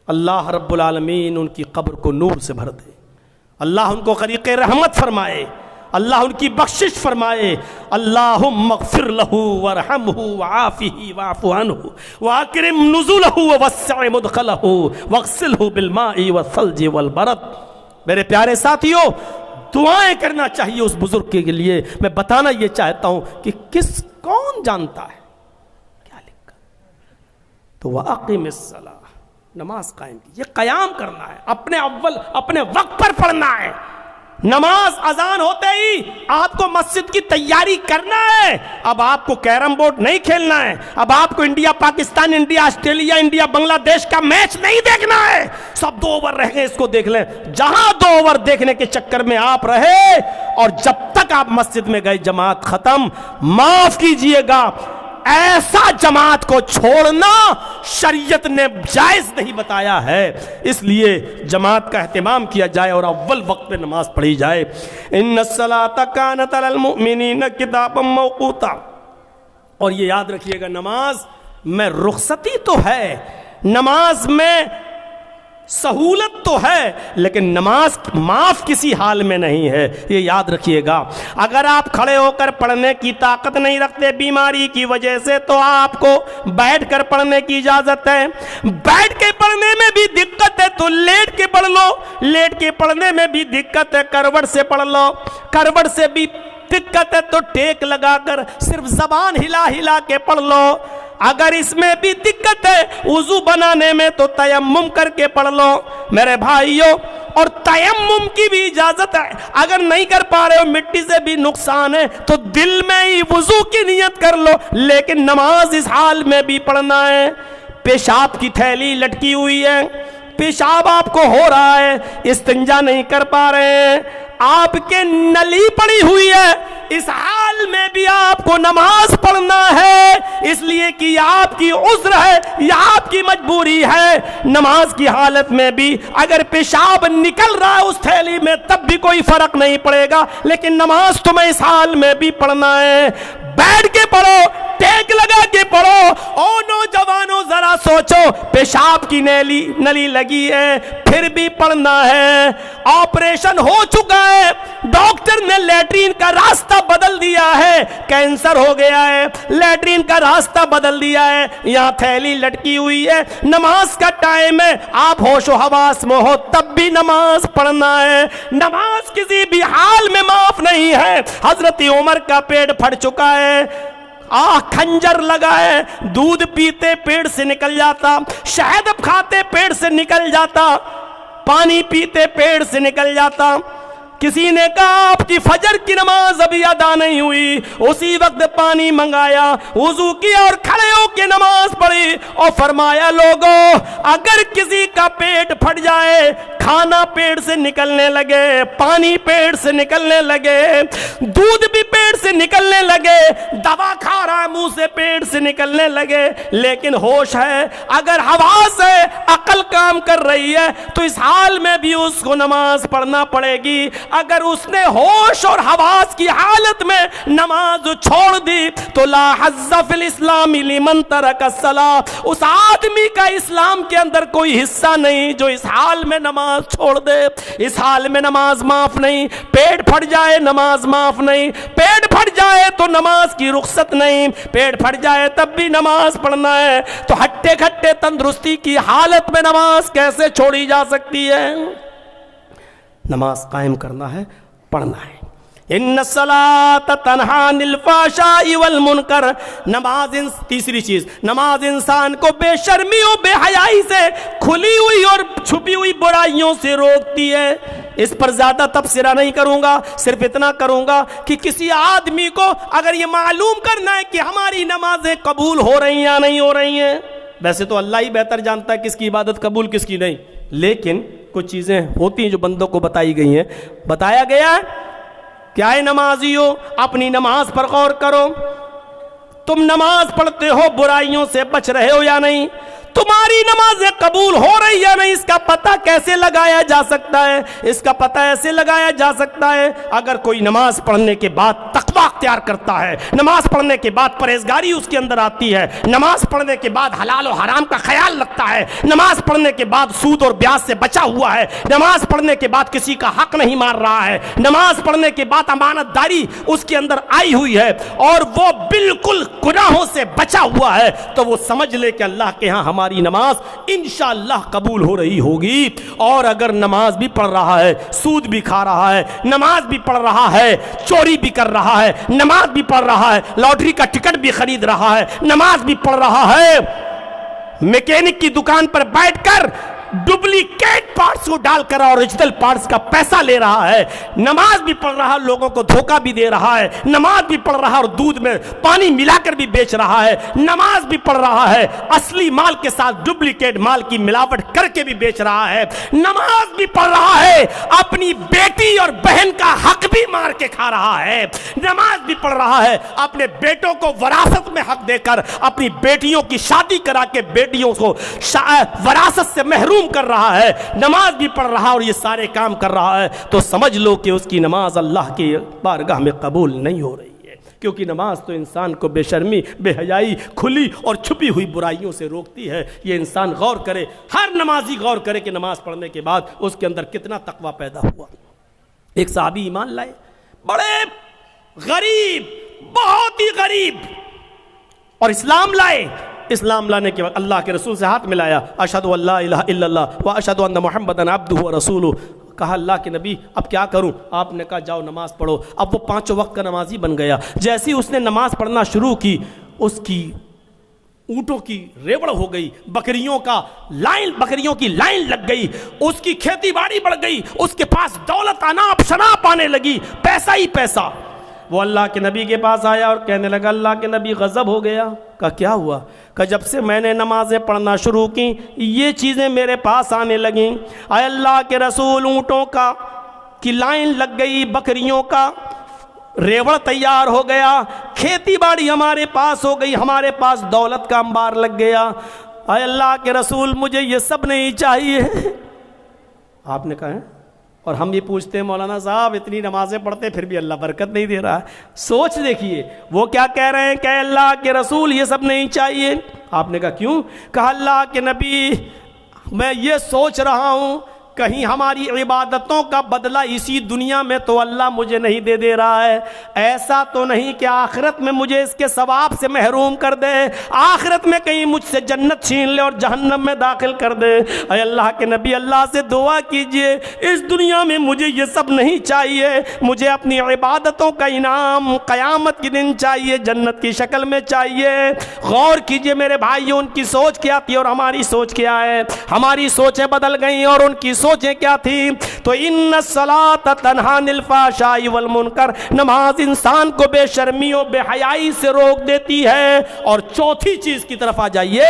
اللہ رب العالمین ان کی قبر کو نور سے بھر دے، اللہ ان کو غریق رحمت فرمائے، اللہ ان کی بخشش فرمائے۔ اللہم اغفر لہو ورحمہ وعافہ واعف عنہ واکرم نزلہ ووسع مدخلہ واغسلہ بالماء والثلج والبرد۔ میرے پیارے ساتھیو، دعائیں کرنا چاہیے اس بزرگ کے لیے۔ میں بتانا یہ چاہتا ہوں کہ کون جانتا ہے کیا لکھا، تو وَأَقِمِ الصَّلَاةَ، نماز قائم کی، یہ قیام کرنا ہے، اپنے وقت پر پڑھنا ہے۔ نماز اذان ہوتے ہی آپ کو مسجد کی تیاری کرنا ہے۔ اب آپ کو کیرم بورڈ نہیں کھیلنا ہے، اب آپ کو India Pakistan, India Australia, India Bangladesh کا میچ نہیں دیکھنا ہے۔ سب 2 اوور رہ گئے، اس کو دیکھ لیں۔ جہاں 2 اوور دیکھنے کے چکر میں آپ رہے، اور جب تک آپ مسجد میں گئے جماعت ختم، معاف کیجئے گا، ایسا جماعت کو چھوڑنا شریعت نے جائز نہیں بتایا ہے۔ اس لیے جماعت کا اہتمام کیا جائے اور اول وقت میں نماز پڑھی جائے۔ ان الصلاۃ کانت علی المؤمنین کتابا موقوتا، اور یہ یاد رکھیے گا، نماز میں رخصتی تو ہے، نماز میں سہولت تو ہے، لیکن نماز معاف کسی حال میں نہیں ہے، یہ یاد رکھیے گا۔ اگر آپ کھڑے ہو کر پڑھنے کی طاقت نہیں رکھتے بیماری کی وجہ سے، تو آپ کو بیٹھ کر پڑھنے کی اجازت ہے۔ بیٹھ کے پڑھنے میں بھی دقت ہے تو لیٹ کے پڑھ لو، لیٹ کے پڑھنے میں بھی دقت ہے کروٹ سے پڑھ لو، کروٹ سے بھی دقت ہے تو ٹیک لگا کر صرف زبان ہلا ہلا کے پڑھ لو۔ اگر اس میں بھی دقت ہے وضو بنانے میں تو تیمم کر کے پڑھ لو میرے بھائیوں۔ اور تیمم کی بھی اجازت ہے، اگر نہیں کر پا رہے ہو، مٹی سے بھی نقصان ہے تو دل میں ہی وضو کی نیت کر لو، لیکن نماز اس حال میں بھی پڑھنا ہے۔ پیشاب کی تھیلی لٹکی ہوئی ہے، پیشاب آپ کو ہو رہا ہے، استنجا نہیں کر پا رہے ہیں، آپ کے نلی پڑی ہوئی ہے، اس حال میں بھی آپ کو نماز پڑھنا ہے، اس لیے کہ یہ آپ کی عذر ہے، یہ آپ کی مجبوری ہے۔ نماز کی حالت میں بھی اگر پیشاب نکل رہا ہے اس تھیلی میں تب بھی کوئی فرق نہیں پڑے گا، لیکن نماز تمہیں اس حال میں بھی پڑھنا ہے۔ بیٹھ کے پڑھو، ٹیک لگا کے پڑھو۔ او نوجوانوں ذرا سوچو، پیشاب کی نلی لگی ہے پھر بھی پڑھنا ہے، آپریشن ہو چکا ہے، ڈاکٹر نے لیٹرین کا راستہ بدل دیا ہے، کینسر ہو گیا ہے، لیٹرین کا راستہ بدل دیا ہے، یہاں تھیلی لٹکی ہوئی ہے، نماز کا ٹائم ہے، آپ ہوش و حواس میں ہو تب بھی نماز پڑھنا ہے۔ نماز کسی بھی حال میں معاف نہیں ہے۔ حضرت عمر کا پیٹ پھٹ چکا ہے، کھنجر لگا ہے، دودھ پیتے پیڑ سے نکل جاتا، شہد کھاتے پیڑ سے نکل جاتا، پانی پیتے پیڑ سے نکل جاتا۔ کسی نے کہا آپ کی فجر کی نماز ابھی ادا نہیں ہوئی، اسی وقت پانی منگایا، وضو کیا اور کھڑے ہو کے نماز پڑھی اور فرمایا لوگوں اگر کسی کا پیٹ پھٹ جائے، کھانا پیٹ سے نکلنے لگے، پانی پیٹ سے نکلنے لگے، دودھ بھی پیٹ سے نکلنے لگے، دوا کھا رہا ہے منہ سے پیٹ سے نکلنے لگے، لیکن ہوش ہے، اگر حواس ہے، عقل کام کر رہی ہے، تو اس حال میں بھی اس کو نماز پڑھنا پڑے گی۔ اگر اس نے ہوش اور حواس کی حالت میں نماز چھوڑ دی تو لا حظ فی الاسلام لمن ترک الصلاۃ، اس آدمی کا اسلام کے اندر کوئی حصہ نہیں جو اس حال میں نماز چھوڑ دے۔ اس حال میں نماز معاف نہیں، پیٹ پھٹ جائے نماز معاف نہیں، پیٹ پھٹ جائے تو نماز کی رخصت نہیں، پیٹ پھٹ جائے تب بھی نماز پڑھنا ہے۔ تو ہٹے کھٹے تندرستی کی حالت میں نماز کیسے چھوڑی جا سکتی ہے؟ نماز قائم کرنا ہے، پڑھنا ہے۔ ان الصلاۃ تنہا عن الفحشاء والمنکر، نماز تیسری چیز، نماز انسان کو بے شرمی و بے حیائی سے، کھلی ہوئی اور چھپی ہوئی برائیوں سے روکتی ہے۔ اس پر زیادہ تبصرہ نہیں کروں گا، صرف اتنا کروں گا کہ کسی آدمی کو اگر یہ معلوم کرنا ہے کہ ہماری نمازیں قبول ہو رہی ہیں یا نہیں ہو رہی ہیں، ویسے تو اللہ ہی بہتر جانتا ہے کس کی عبادت قبول کس کی نہیں، لیکن کچھ چیزیں ہوتی ہیں جو بندوں کو بتائی گئی ہیں۔ بتایا گیا ہے کیا ہے نمازیو، اپنی نماز پر غور کرو، تم نماز پڑھتے ہو برائیوں سے بچ رہے ہو یا نہیں؟ تمہاری نمازیں قبول ہو رہی یا نہیں، اس کا پتہ کیسے لگایا جا سکتا ہے؟ اس کا پتہ ایسے لگایا جا سکتا ہے اگر کوئی نماز پڑھنے کے بعد تقوی اختیار کرتا ہے، نماز پڑھنے کے بعد پرہیزگاری اس کے اندر آتی ہے، نماز پڑھنے کے بعد حلال و حرام کا خیال رکھتا ہے، نماز پڑھنے کے بعد سود اور بیاج سے بچا ہوا ہے، نماز پڑھنے کے بعد کسی کا حق نہیں مار رہا ہے، نماز پڑھنے کے بعد امانت داری اس کے اندر آئی ہوئی ہے اور وہ بالکل گناہوں سے بچا ہوا ہے، تو وہ سمجھ لے کہ اللہ کے ہاں ہماری نماز انشاءاللہ قبول ہو رہی ہوگی۔ اور اگر نماز بھی پڑھ رہا ہے، سود بھی کھا رہا ہے، نماز بھی پڑھ رہا ہے، چوری بھی کر رہا ہے، نماز بھی پڑھ رہا ہے، لاٹری کا ٹکٹ بھی خرید رہا ہے، نماز بھی پڑھ رہا ہے، میکینک کی دکان پر بیٹھ کر ڈپلیکیٹ پارٹس کو ڈال کر اور اوریجنل پارٹس کا پیسہ لے رہا ہے، نماز بھی پڑھ رہا، لوگوں کو دھوکہ بھی دے رہا ہے، نماز بھی پڑھ رہا اور دودھ میں پانی ملا کر بھی بیچ رہا ہے، نماز بھی پڑھ رہا ہے، اصلی مال کے ساتھ ڈپلیکیٹ مال کی ملاوٹ کر کے بھی بیچ رہا ہے، نماز بھی پڑھ رہا ہے، اپنی بیٹی اور بہن کا حق بھی مار کے کھا رہا ہے، نماز بھی پڑھ رہا ہے، اپنے بیٹوں کو وراثت میں حق دے کر اپنی بیٹیوں کی شادی کرا کے بیٹیوں کو وراثت سے محروم کر رہا ہے، نماز بھی پڑھ رہا اور یہ سارے کام کر رہا ہے، تو سمجھ لو کہ اس کی نماز اللہ کی بارگاہ میں قبول نہیں ہو رہی ہے، کیونکہ نماز تو انسان کو بے شرمی، بے حیائی، کھلی اور چھپی ہوئی برائیوں سے روکتی ہے۔ یہ انسان غور کرے، ہر نمازی غور کرے کہ نماز پڑھنے کے بعد اس کے اندر کتنا تقوی پیدا ہوا۔ ایک صحابی ایمان لائے، بڑے غریب، بہت ہی غریب، اور اسلام لائے۔ اسلام لانے کے بعد اللہ کے رسول سے ہاتھ ملایا، اشہد ان لا الہ الا اللہ و اشہد ان محمدًا عبدہ و رسولہ۔ کہا اللہ کے نبی اب کیا کروں؟ آپ نے کہا جاؤ نماز پڑھو۔ اب وہ 5 وقت کا نمازی بن گیا۔ جیسے ہی اس نے نماز پڑھنا شروع کی، اس کی اونٹوں کی ریوڑ ہو گئی، بکریوں کی لائن لگ گئی، اس کی کھیتی باڑی بڑھ گئی، اس کے پاس دولت اناپ شناپ آنے لگی، پیسہ ہی پیسہ۔ وہ اللہ کے نبی کے پاس آیا اور کہنے لگا اللہ کے نبی غضب ہو گیا۔ کہا کیا ہوا؟ کہ جب سے میں نے نمازیں پڑھنا شروع کی یہ چیزیں میرے پاس آنے لگیں۔ اے اللہ کے رسول، اونٹوں کی لائن لگ گئی، بکریوں کا ریوڑ تیار ہو گیا، کھیتی باڑی ہمارے پاس ہو گئی، ہمارے پاس دولت کا انبار لگ گیا۔ اے اللہ کے رسول مجھے یہ سب نہیں چاہیے۔ آپ نے کہا ہے، اور ہم یہ پوچھتے ہیں مولانا صاحب اتنی نمازیں پڑھتے پھر بھی اللہ برکت نہیں دے رہا ہے۔ سوچ دیکھیے وہ کیا کہہ رہے ہیں کہ اللہ کے رسول یہ سب نہیں چاہیے۔ آپ نے کہا کیوں؟ کہا اللہ کے نبی میں یہ سوچ رہا ہوں کہیں ہماری عبادتوں کا بدلہ اسی دنیا میں تو اللہ مجھے نہیں دے رہا ہے، ایسا تو نہیں کہ آخرت میں مجھے اس کے ثواب سے محروم کر دے، آخرت میں کہیں مجھ سے جنت چھین لے اور جہنم میں داخل کر دے۔ اے اللہ کے نبی اللہ سے دعا کیجئے، اس دنیا میں مجھے یہ سب نہیں چاہیے، مجھے اپنی عبادتوں کا انعام قیامت کے دن چاہیے، جنت کی شکل میں چاہیے۔ غور کیجئے میرے بھائیوں، ان کی سوچ کیا تھی اور ہماری سوچ کیا ہے؟ ہماری سوچیں بدل گئیں اور ان کی سوچیں کیا تھی؟ تو ان الصلاۃ تنہا عن الفحشاء والمنکر، نماز انسان کو بے شرمی و بے حیائی سے روک دیتی ہے۔ اور چوتھی چیز کی طرف آ جائیے،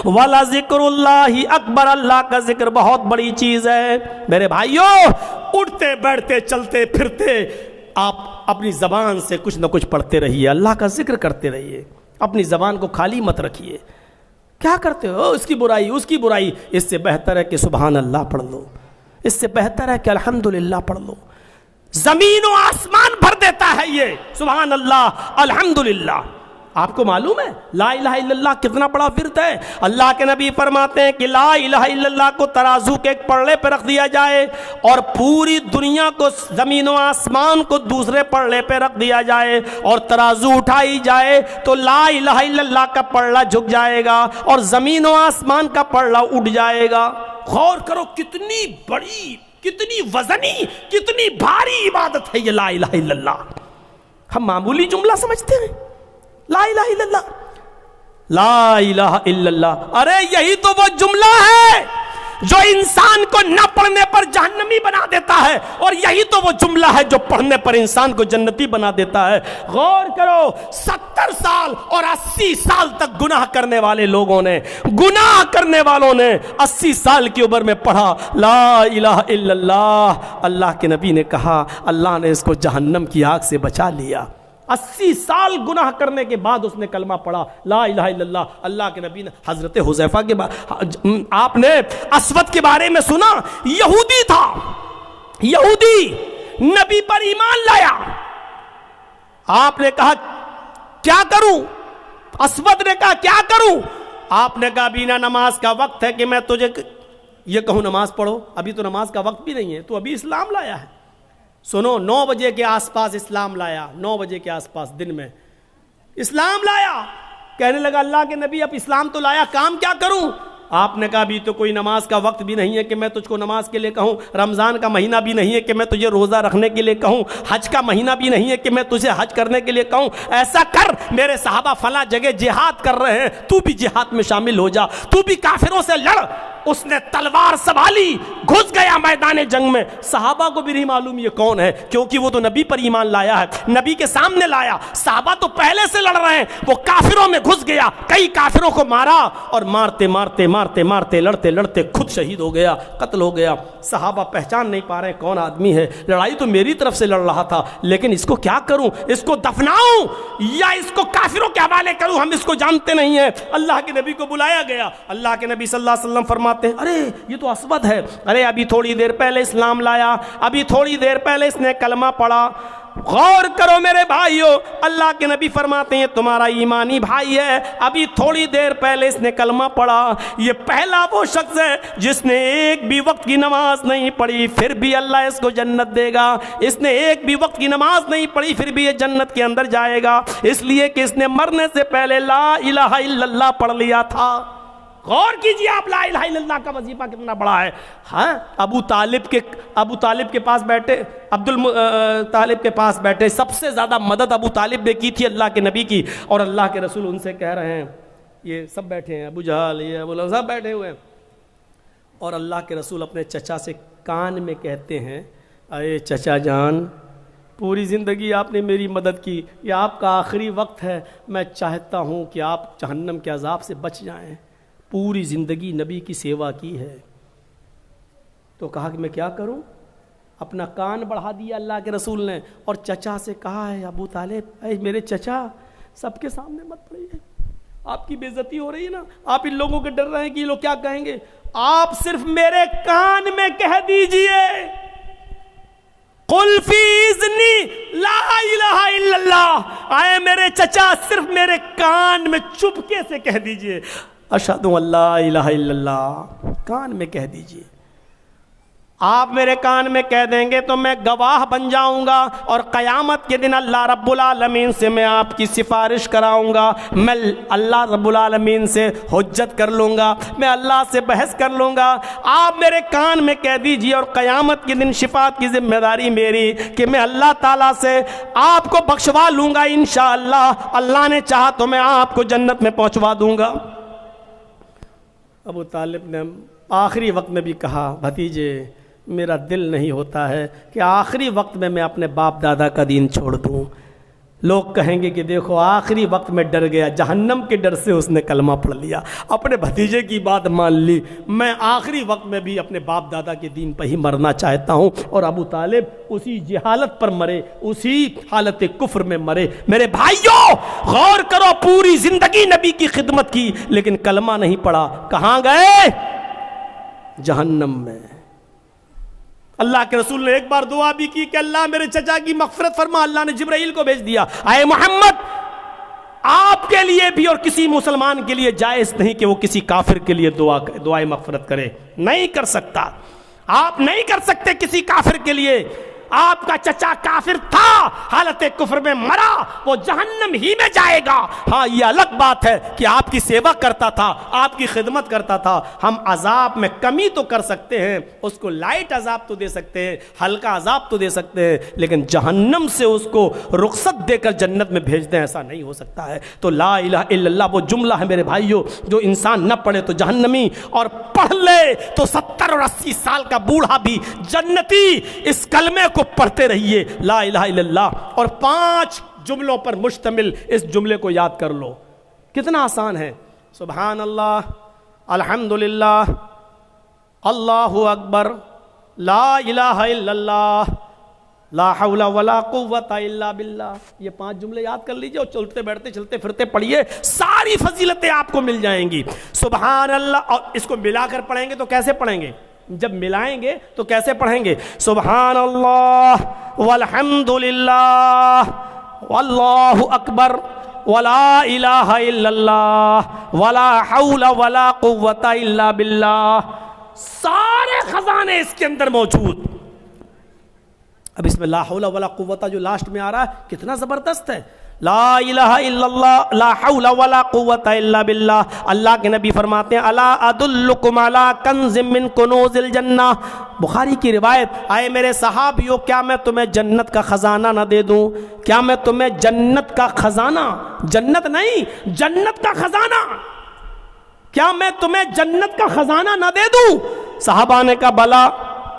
وَلَا ذِكْرُ اللَّهِ اکبر، اللہ کا ذکر بہت بڑی چیز ہے۔ میرے بھائیوں، اٹھتے بیٹھتے چلتے پھرتے آپ اپنی زبان سے کچھ نہ کچھ پڑھتے رہیے، اللہ کا ذکر کرتے رہیے، اپنی زبان کو خالی مت رکھیے۔ کیا کرتے ہو؟ اس کی برائی، اس کی برائی، اس سے بہتر ہے کہ سبحان اللہ پڑھ لو، اس سے بہتر ہے کہ الحمدللہ پڑھ لو۔ زمین و آسمان بھر دیتا ہے یہ سبحان اللہ الحمدللہ۔ آپ کو معلوم ہے لا الہ الا اللہ کتنا بڑا ورد ہے؟ اللہ کے نبی فرماتے ہیں کہ لا الہ الا اللہ کو ترازو کے ایک پلڑے پہ رکھ دیا جائے اور پوری دنیا کو، زمین و آسمان کو دوسرے پلڑے پہ رکھ دیا جائے اور ترازو اٹھائی جائے تو لا الہ الا اللہ کا پلڑا جھک جائے گا اور زمین و آسمان کا پلڑا اٹھ جائے گا۔ غور کرو کتنی بڑی کتنی وزنی کتنی بھاری عبادت ہے یہ لا الہ الا اللہ. ہم معمولی جملہ سمجھتے ہیں لا الہ الا اللہ. لا الہ الا اللہ، ارے یہی تو وہ جملہ ہے جو انسان کو نہ پڑھنے پر جہنمی بنا دیتا ہے، اور یہی تو وہ جملہ ہے جو پڑھنے پر انسان کو جنتی بنا دیتا ہے. غور کرو، 70 سال اور 80 سال تک گناہ کرنے والے لوگوں نے، گناہ کرنے والوں نے 80 سال کی عمر میں پڑھا لا الہ الا اللہ. اللہ کے نبی نے کہا اللہ نے اس کو جہنم کی آگ سے بچا لیا. 80 سال گناہ کرنے کے بعد اس نے کلمہ پڑھا لا الہ الا اللہ. اللہ کے نبی نے حضرت حذیفہ کے آپ نے اسود کے بارے میں سنا، یہودی تھا، یہودی نبی پر ایمان لایا. آپ نے کہا کیا کروں؟ اسود نے کہا کیا کروں؟ آپ نے کہا بینا نماز کا وقت ہے کہ میں تجھے یہ کہوں نماز پڑھو؟ ابھی تو نماز کا وقت بھی نہیں ہے، تو ابھی اسلام لایا ہے. سنو، 9 بجے کے آس پاس اسلام لایا، 9 بجے کے آس پاس دن میں اسلام لایا. کہنے لگا اللہ کے نبی اب اسلام تو لایا، کام کیا کروں؟ آپ نے کہا ابھی تو کوئی نماز کا وقت بھی نہیں ہے کہ میں تجھ کو نماز کے لیے کہوں، رمضان کا مہینہ بھی نہیں ہے کہ میں تجھے روزہ رکھنے کے لیے کہوں، حج کا مہینہ بھی نہیں ہے کہ میں تجھے حج کرنے کے لیے کہوں. ایسا کر، میرے صحابہ فلاں جگہ جہاد کر رہے ہیں، تو بھی جہاد میں شامل ہو جا، تو بھی کافروں سے لڑ. اس نے تلوار سنبھالی، گھس گیا میدان جنگ میں. صحابہ کو بھی نہیں معلوم یہ کون ہے، کیونکہ وہ تو نبی پر ایمان لایا ہے، نبی کے سامنے لایا. صحابہ تو پہلے سے لڑ رہے ہیں، وہ کافروں میں گھس گیا، کئی کافروں کو مارا، اور مارتے مارتے مارتے مارتے لڑتے لڑتے خود شہید ہو گیا، قتل ہو گیا. صحابہ پہچان نہیں پا رہے کون آدمی ہے. لڑائی تو میری طرف سے لڑ رہا تھا، لیکن اس کو کیا کروں؟ اس کو دفناؤں یا اس کو کافروں کے حوالے کروں؟ ہم اس کو جانتے نہیں ہیں. اللہ کے نبی کو بلایا گیا. اللہ کے نبی صلی اللہ علیہ وسلم فرماتے ہیں ارے یہ تو اسود ہے، ارے ابھی تھوڑی دیر پہلے اسلام لایا، ابھی تھوڑی دیر پہلے اس نے کلمہ پڑھا. غور کرو میرے بھائیو، اللہ کے نبی فرماتے ہیں تمہارا ایمانی بھائی ہے، ابھی تھوڑی دیر پہلے اس نے کلمہ پڑھا. یہ پہلا وہ شخص ہے جس نے ایک بھی وقت کی نماز نہیں پڑھی، پھر بھی اللہ اس کو جنت دے گا. اس نے ایک بھی وقت کی نماز نہیں پڑھی، پھر بھی یہ جنت کے اندر جائے گا، اس لیے کہ اس نے مرنے سے پہلے لا الہ الا اللہ پڑھ لیا تھا. غور کیجئے آپ، لا الہ الا اللہ کا وظیفہ کتنا بڑا ہے. ہاں، ابو طالب کے پاس بیٹھے، طالب کے پاس بیٹھے، سب سے زیادہ مدد ابو طالب نے کی تھی اللہ کے نبی کی، اور اللہ کے رسول ان سے کہہ رہے ہیں، یہ سب بیٹھے ہیں، ابو جہل، یہ ابو لہب، سب بیٹھے ہوئے ہیں، اور اللہ کے رسول اپنے چچا سے کان میں کہتے ہیں اے چچا جان، پوری زندگی آپ نے میری مدد کی، یہ آپ کا آخری وقت ہے، میں چاہتا ہوں کہ آپ جہنم کے عذاب سے بچ جائیں. پوری زندگی نبی کی سیوا کی ہے. تو کہا کہ میں کیا کروں؟ اپنا کان بڑھا دیا اللہ کے رسول نے، اور چچا سے کہا ہے ابو طالب، اے میرے چچا، سب کے سامنے مت پڑھیے، آپ کی بے عزتی ہو رہی ہے نا، آپ ان لوگوں کے ڈر رہے ہیں کہ یہ لوگ کیا کہیں گے، آپ صرف میرے کان میں کہہ دیجئے قل فی اذنی لا الہ الا اللہ. اے میرے چچا، صرف میرے کان میں چپکے سے کہہ دیجئے اشہد ان لا الہ الا اللہ، کان میں کہہ دیجئے. آپ میرے کان میں کہہ دیں گے تو میں گواہ بن جاؤں گا، اور قیامت کے دن اللہ رب العالمین سے میں آپ کی سفارش کراؤں گا، میں اللہ رب العالمین سے حجت کر لوں گا، میں اللہ سے بحث کر لوں گا. آپ میرے کان میں کہہ دیجئے، اور قیامت کے دن شفاعت کی ذمہ داری میری کہ میں اللہ تعالیٰ سے آپ کو بخشوا لوں گا انشاءاللہ. اللہ نے چاہا تو میں آپ کو جنت میں پہنچوا دوں گا. ابو طالب نے آخری وقت میں بھی کہا بھتیجے، میرا دل نہیں ہوتا ہے کہ آخری وقت میں اپنے باپ دادا کا دین چھوڑ دوں. لوگ کہیں گے کہ دیکھو آخری وقت میں ڈر گیا، جہنم کے ڈر سے اس نے کلمہ پڑھ لیا، اپنے بھتیجے کی بات مان لی. میں آخری وقت میں بھی اپنے باپ دادا کے دین پہ ہی مرنا چاہتا ہوں. اور ابو طالب اسی جہالت پر مرے، اسی حالت کفر میں مرے. میرے بھائیوں غور کرو، پوری زندگی نبی کی خدمت کی لیکن کلمہ نہیں پڑھا. کہاں گئے؟ جہنم میں. اللہ کے رسول نے ایک بار دعا بھی کی کہ اللہ میرے چچا کی مغفرت فرما. اللہ نے جبرائیل کو بھیج دیا، اے محمد آپ کے لیے بھی اور کسی مسلمان کے لیے جائز نہیں کہ وہ کسی کافر کے لیے دعائے مغفرت کرے. نہیں کر سکتا، آپ نہیں کر سکتے کسی کافر کے لیے. آپ کا چچا کافر تھا، حالت کفر میں مرا، وہ جہنم ہی میں جائے گا۔ ہاں یہ الگ بات ہے کہ آپ کی سیوا کرتا تھا، آپ کی خدمت کرتا تھا، ہم عذاب میں کمی تو کر سکتے ہیں، اس کو لائٹ عذاب تو دے سکتے ہیں، ہلکا عذاب تو دے سکتے ہیں، لیکن جہنم سے اس کو رخصت دے کر جنت میں بھیج دیں، ایسا نہیں ہو سکتا ہے۔ تو لا الہ الا اللہ وہ جملہ ہے میرے بھائیو، جو انسان نہ پڑھے تو جہنمی، اور پڑھ لے تو 70 اور 80 سال کا بوڑھا بھی جنتی۔ اس کلمے کو پڑھتے رہیے، لا الہ الا اللہ، اور 5 جملوں پر مشتمل اس جملے کو یاد کر لو۔ کتنا آسان ہے، سبحان اللہ، الحمدللہ، اللہ اکبر، لا الہ الا اللہ، لا حول ولا قوت الا باللہ۔ یہ 5 جملے یاد کر لیجئے اور چلتے بیٹھتے چلتے پھرتے پڑھیے، ساری فضیلتیں آپ کو مل جائیں گی۔ سبحان اللہ، اور اس کو ملا کر پڑھیں گے تو کیسے پڑھیں گے؟ جب ملائیں گے تو کیسے پڑھیں گے؟ سبحان اللہ والحمد للہ واللہ اکبر ولا الہ الا اللہ ولا حول ولا قوت الا باللہ۔ سارے خزانے اس کے اندر موجود۔ اب اس میں لا حول ولا قوت جو لاسٹ میں آ رہا ہے کتنا زبردست ہے، لا الہ الا اللہ لا حول ولا قوت الا باللہ۔ اللہ کے نبی فرماتے ہیں الا ادلکم علی کنز من کنوز الجنہ، بخاری کی روایت، آئے میرے صحابیوں کیا میں تمہیں جنت کا خزانہ نہ دے دوں؟ کیا میں تمہیں جنت کا خزانہ، جنت نہیں جنت کا خزانہ، کیا میں تمہیں جنت کا خزانہ نہ دے دوں؟ صحابہ نے کہا بلا،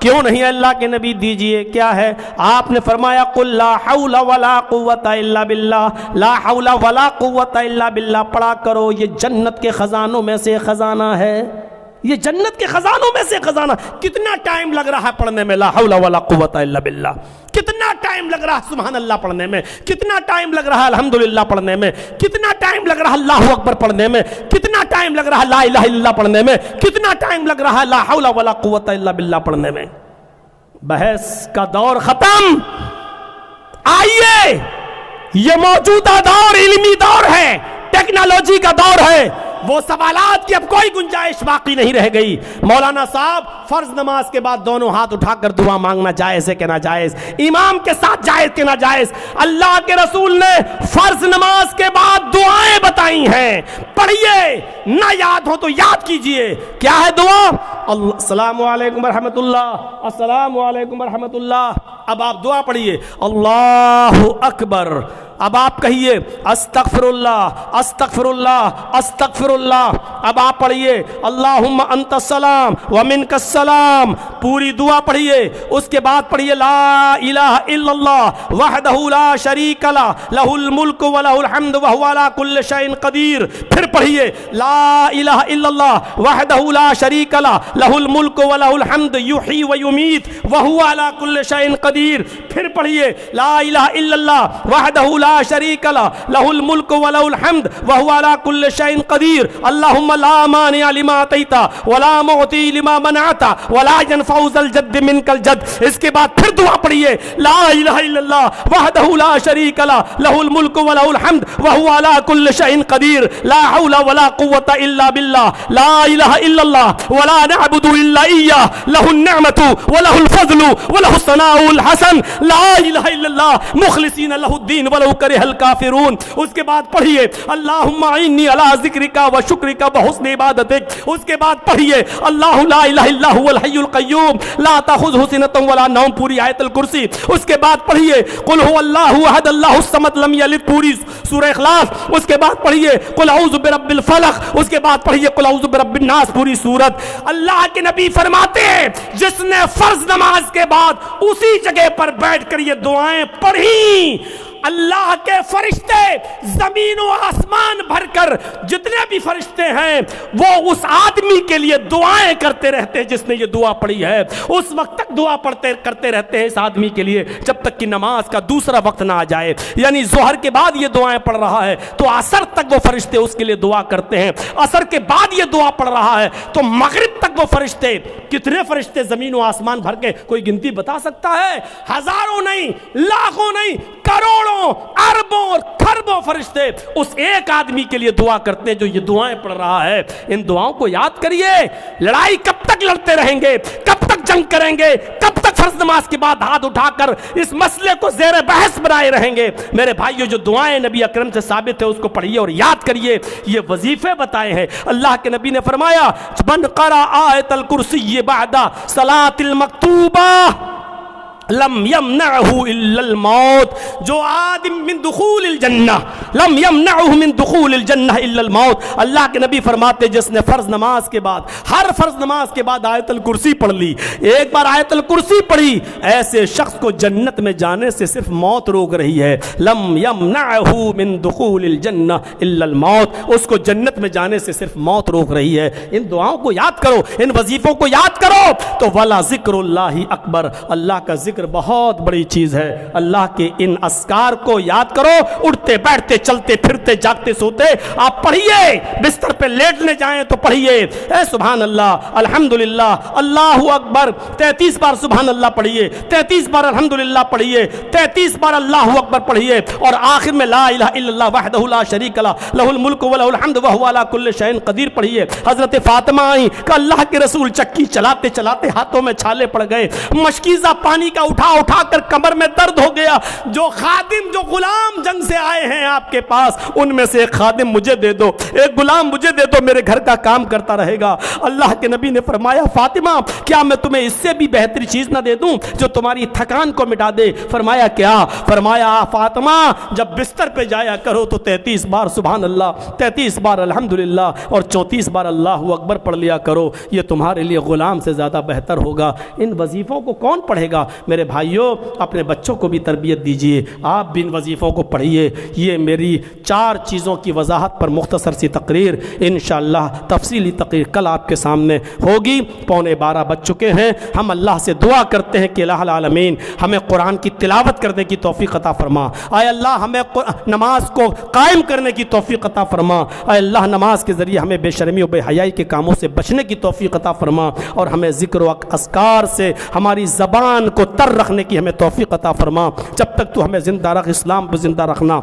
کیوں نہیں اللہ کے نبی دیجئے، کیا ہے؟ آپ نے فرمایا قل لا حول ولا قوت الا باللہ، لا حول ولا قوت الا باللہ پڑھا کرو، یہ جنت کے خزانوں میں سے خزانہ ہے، یہ جنت کے خزانوں میں سے خزانہ۔ کتنا ٹائم لگ رہا ہے پڑھنے میں لا حول ولا قوت الا باللہ، کتنا ٹائم لگ رہا ہے سبحان اللہ پڑھنے میں، کتنا ٹائم لگ رہا ہے الحمدللہ پڑھنے میں، کتنا ٹائم لگ رہا ہے اللہ اکبر پڑھنے میں، کتنا ٹائم لگ رہا ہے لا الہ الا اللہ پڑھنے میں، کتنا ٹائم لگ رہا ہے لا حول ولا قوت الا باللہ پڑھنے میں۔ بحث کا دور ختم، آئیے یہ موجودہ دور علمی دور ہے، ٹیکنالوجی کا دور ہے، وہ سوالات کی اب کوئی گنجائش باقی نہیں رہ گئی۔ مولانا صاحب فرض نماز کے بعد دونوں ہاتھ اٹھا کر دعا مانگنا جائز ہے کہ ناجائز؟ امام کے ساتھ جائز کہ ناجائز؟ اللہ کے رسول نے فرض نماز کے بعد دعائیں بتائی ہیں، پڑھیے، نہ یاد ہو تو یاد کیجئے۔ کیا ہے دعا؟ السلام علیکم ورحمۃ اللہ، السلام علیکم ورحمۃ اللہ۔ اب آپ دعا پڑھیے اللہ اکبر، اب آپ کہیے استغفر اللہ استغفر اللہ استغفر اللہ۔ اب آپ پڑھیے اللہم انت السلام ومنک السلام، پوری دعا پڑھیے۔ اس کے بعد پڑھیے لا الہ الا اللہ وحدہ لا شریک لہ لہ الملک ولہ الحمد وہو علی کل شیء قدیر۔ پھر پڑھیے لا الہ الا اللہ وحدہ لا شریک لہ لہ الملک ولہ الحمد یحیی ویمیت وہو علی کل شیء قدیر۔ پھر پڑھیے لا الہ الا اللہ وحدہ لا شریک لہ لہ الملک ولہ الحمد وہو علی کل شیء قدیر۔ اللہم لا مانع لما اعطیت ولا معطی لما منعت ولا ينفع ذا الجد منک الجد۔ اس کے بعد پھر دعا پڑھیے لا الہ الا اللہ وحدہ لا شریک لہ لہ الملک ولہ الحمد وہو علی کل شیء قدیر، لا حول ولا قوت الا باللہ، لا الہ الا اللہ ولا نعبد الا ایہ، لہ النعمۃ ولہ الفضل ولہ الثناء الحسن، لا الہ الا اللہ مخلصین لہ الدین ولو کرہ الکافرون۔ اس کے بعد پڑھیے اللہم اعنی علی ذکرک و شکرک و حسن عبادتک۔ اس کے بعد پڑھیے اللہ لا الہ الا هو الحی القیوم لا تأخذہ سنۃ ولا نوم، پوری آیت الکرسی۔ اس کے بعد پڑھیے قل هو اللہ احد اللہ الصمد لم یلد، پوری سورہ اخلاص۔ اس کے بعد پڑھیے قل اعوذ برب الفلق۔ اس کے بعد پڑھیے قل اعوذ برب الناس، پوری سورت۔ اللہ کے نبی فرماتے ہیں جس نے فرض نماز کے بعد اسی جگہ پر بیٹھ کر یہ دعائیں پڑھی، اللہ کے فرشتے زمین و آسمان بھر کر جتنے بھی فرشتے ہیں وہ اس آدمی کے لیے دعائیں کرتے رہتے ہیں جس نے یہ دعا پڑھی ہے، اس وقت تک دعا کرتے رہتے ہیں اس آدمی کے لیے جب تک کہ نماز کا دوسرا وقت نہ آ جائے۔ یعنی ظہر کے بعد یہ دعائیں پڑھ رہا ہے تو عصر تک وہ فرشتے اس کے لیے دعا کرتے ہیں، عصر کے بعد یہ دعا پڑھ رہا ہے تو مغرب تک وہ فرشتے، کتنے فرشتے زمین و آسمان بھر کے کوئی گنتی بتا سکتا ہے؟ ہزاروں نہیں، لاکھوں نہیں، کروڑوں اربوں اور کھربوں فرشتے اس ایک آدمی کے لیے دعا کرتے ہیں جو یہ دعائیں پڑھ رہا ہے۔ ان دعاؤں کو یاد کریے۔ لڑائی کب تک لڑتے رہیں گے؟ کب تک جنگ کریں گے؟ کب تک فرض نماز کے بعد ہاتھ اٹھا کر اس مسئلے کو زیر بحث بنائے رہیں گے۔ میرے بھائیو، جو دعائیں نبی اکرم سے ثابت ہے اس کو پڑھیے اور یاد کریے۔ یہ وظیفے بتائے ہیں۔ اللہ کے نبی نے فرمایا من قرأ آیت الکرسی بعد صلاۃ المکتوبہ لم یمنعہ الا الموت، جو آدم من دخول الجنہ لم یمنعہ من دخول الجنہ الا الموت۔ اللہ کے نبی فرماتے جس نے فرض نماز کے بعد، ہر فرض نماز کے بعد آیت الکرسی پڑھ لی، ایک بار آیت الکرسی پڑھی، ایسے شخص کو جنت میں جانے سے صرف موت روک رہی ہے۔ لم یمنعہ من دخول الجنہ الا الموت، اس کو جنت میں جانے سے صرف موت روک رہی ہے۔ ان دعاؤں کو یاد کرو، ان وظیفوں کو یاد کرو تو ولا ذکر اللہ اکبر، اللہ کا ذکر بہت بڑی چیز ہے۔ اللہ کے ان اذکار کو یاد کرو، اٹھتے بیٹھتے چلتے پھرتے جاگتے سوتے آپ پڑھیے، بستر پہ لیٹنے جائیں تو پڑھیے، اے سبحان اللہ الحمدللہ اللہ اکبر 33 بار سبحان اللہ پڑھیے، 33 بار الحمدللہ پڑھیے، 33 بار اللہ اکبر پڑھیے، اور آخر میں لا الہ الا اللہ وحدہ لا شریک لہ لہ الملک و لہ الحمد وہو علی کل شیء قدیر پڑھیے۔ حضرت فاطمہ آئیں کہ اللہ کے رسول چکی چلاتے چلاتے ہاتھوں میں چھالے پڑ گئے، مشکیزہ پانی کا اٹھا اٹھا کر کمر میں درد ہو گیا، جو خادم جو غلام جنگ سے آئے ہیں آپ کے پاس، ان میں سے ایک خادم مجھے دے دو، ایک غلام مجھے دے دو، میرے گھر کا کام کرتا رہے گا۔ اللہ کے نبی نے فرمایا فاطمہ کیا میں تمہیں اس سے بھی بہتر چیز نہ دے دوں جو تمہاری تھکان کو مٹا دے؟ فرمایا کیا؟ فرمایا فاطمہ جب بستر پہ جایا کرو تو 33 بار سبحان اللہ، 33 بار الحمدللہ اور 34 بار اللہ اکبر پڑھ لیا کرو، یہ تمہارے لیے غلام سے زیادہ بہتر ہوگا۔ ان وظیفوں کو کون پڑھے گا؟ میرے بھائیوں، اپنے بچوں کو بھی تربیت دیجیے، آپ بھی ان وظیفوں کو پڑھیے۔ یہ میری 4 چیزوں کی وضاحت پر مختصر سی تقریر، انشاءاللہ تفصیلی تقریر کل آپ کے سامنے ہوگی۔ 11:15 بج چکے ہیں، ہم اللہ سے دعا کرتے ہیں کہ الہ العالمین ہمیں قرآن کی تلاوت کرنے کی توفیق عطا فرما، اے اللہ ہمیں نماز کو قائم کرنے کی توفیق عطا فرما، اے اللہ نماز کے ذریعے ہمیں بے شرمی و بے حیائی کے کاموں سے بچنے کی توفیق عطا فرما، اور ہمیں ذکر و اذکار سے ہماری زبان کو تر رکھنے کی ہمیں توفیق عطا فرما۔ جب تک تو ہمیں زندہ رکھ، اسلام پر زندہ رکھنا،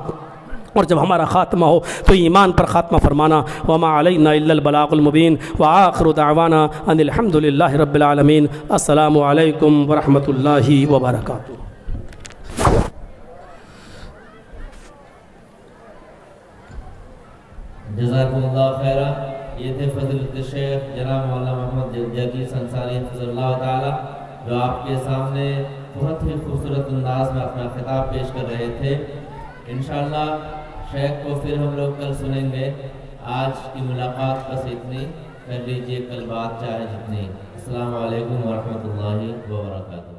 اور جب ہمارا خاتمہ ہو تو ایمان پر خاتمہ فرمانا۔ وما علینا الا البلاغ المبین، وآخر دعوانا ان الحمد للہ رب العالمین۔ السلام علیکم ورحمۃ اللہ وبرکاتہ۔ جزاکم اللہ خیرہ۔ یہ تھے فضیلت شیخ جناب مولانا محمد جدید انصاری حفظہ اللہ تعالی، جو آپ کے سامنے بہت ہی خوبصورت انداز میں اپنا خطاب پیش کر رہے تھے۔ انشاءاللہ شیخ کو پھر ہم لوگ کل سنیں گے۔ آج کی ملاقات بس اتنی، کر لیجیے کل بات چاہے جتنی۔ السلام علیکم ورحمۃ اللہ وبرکاتہ۔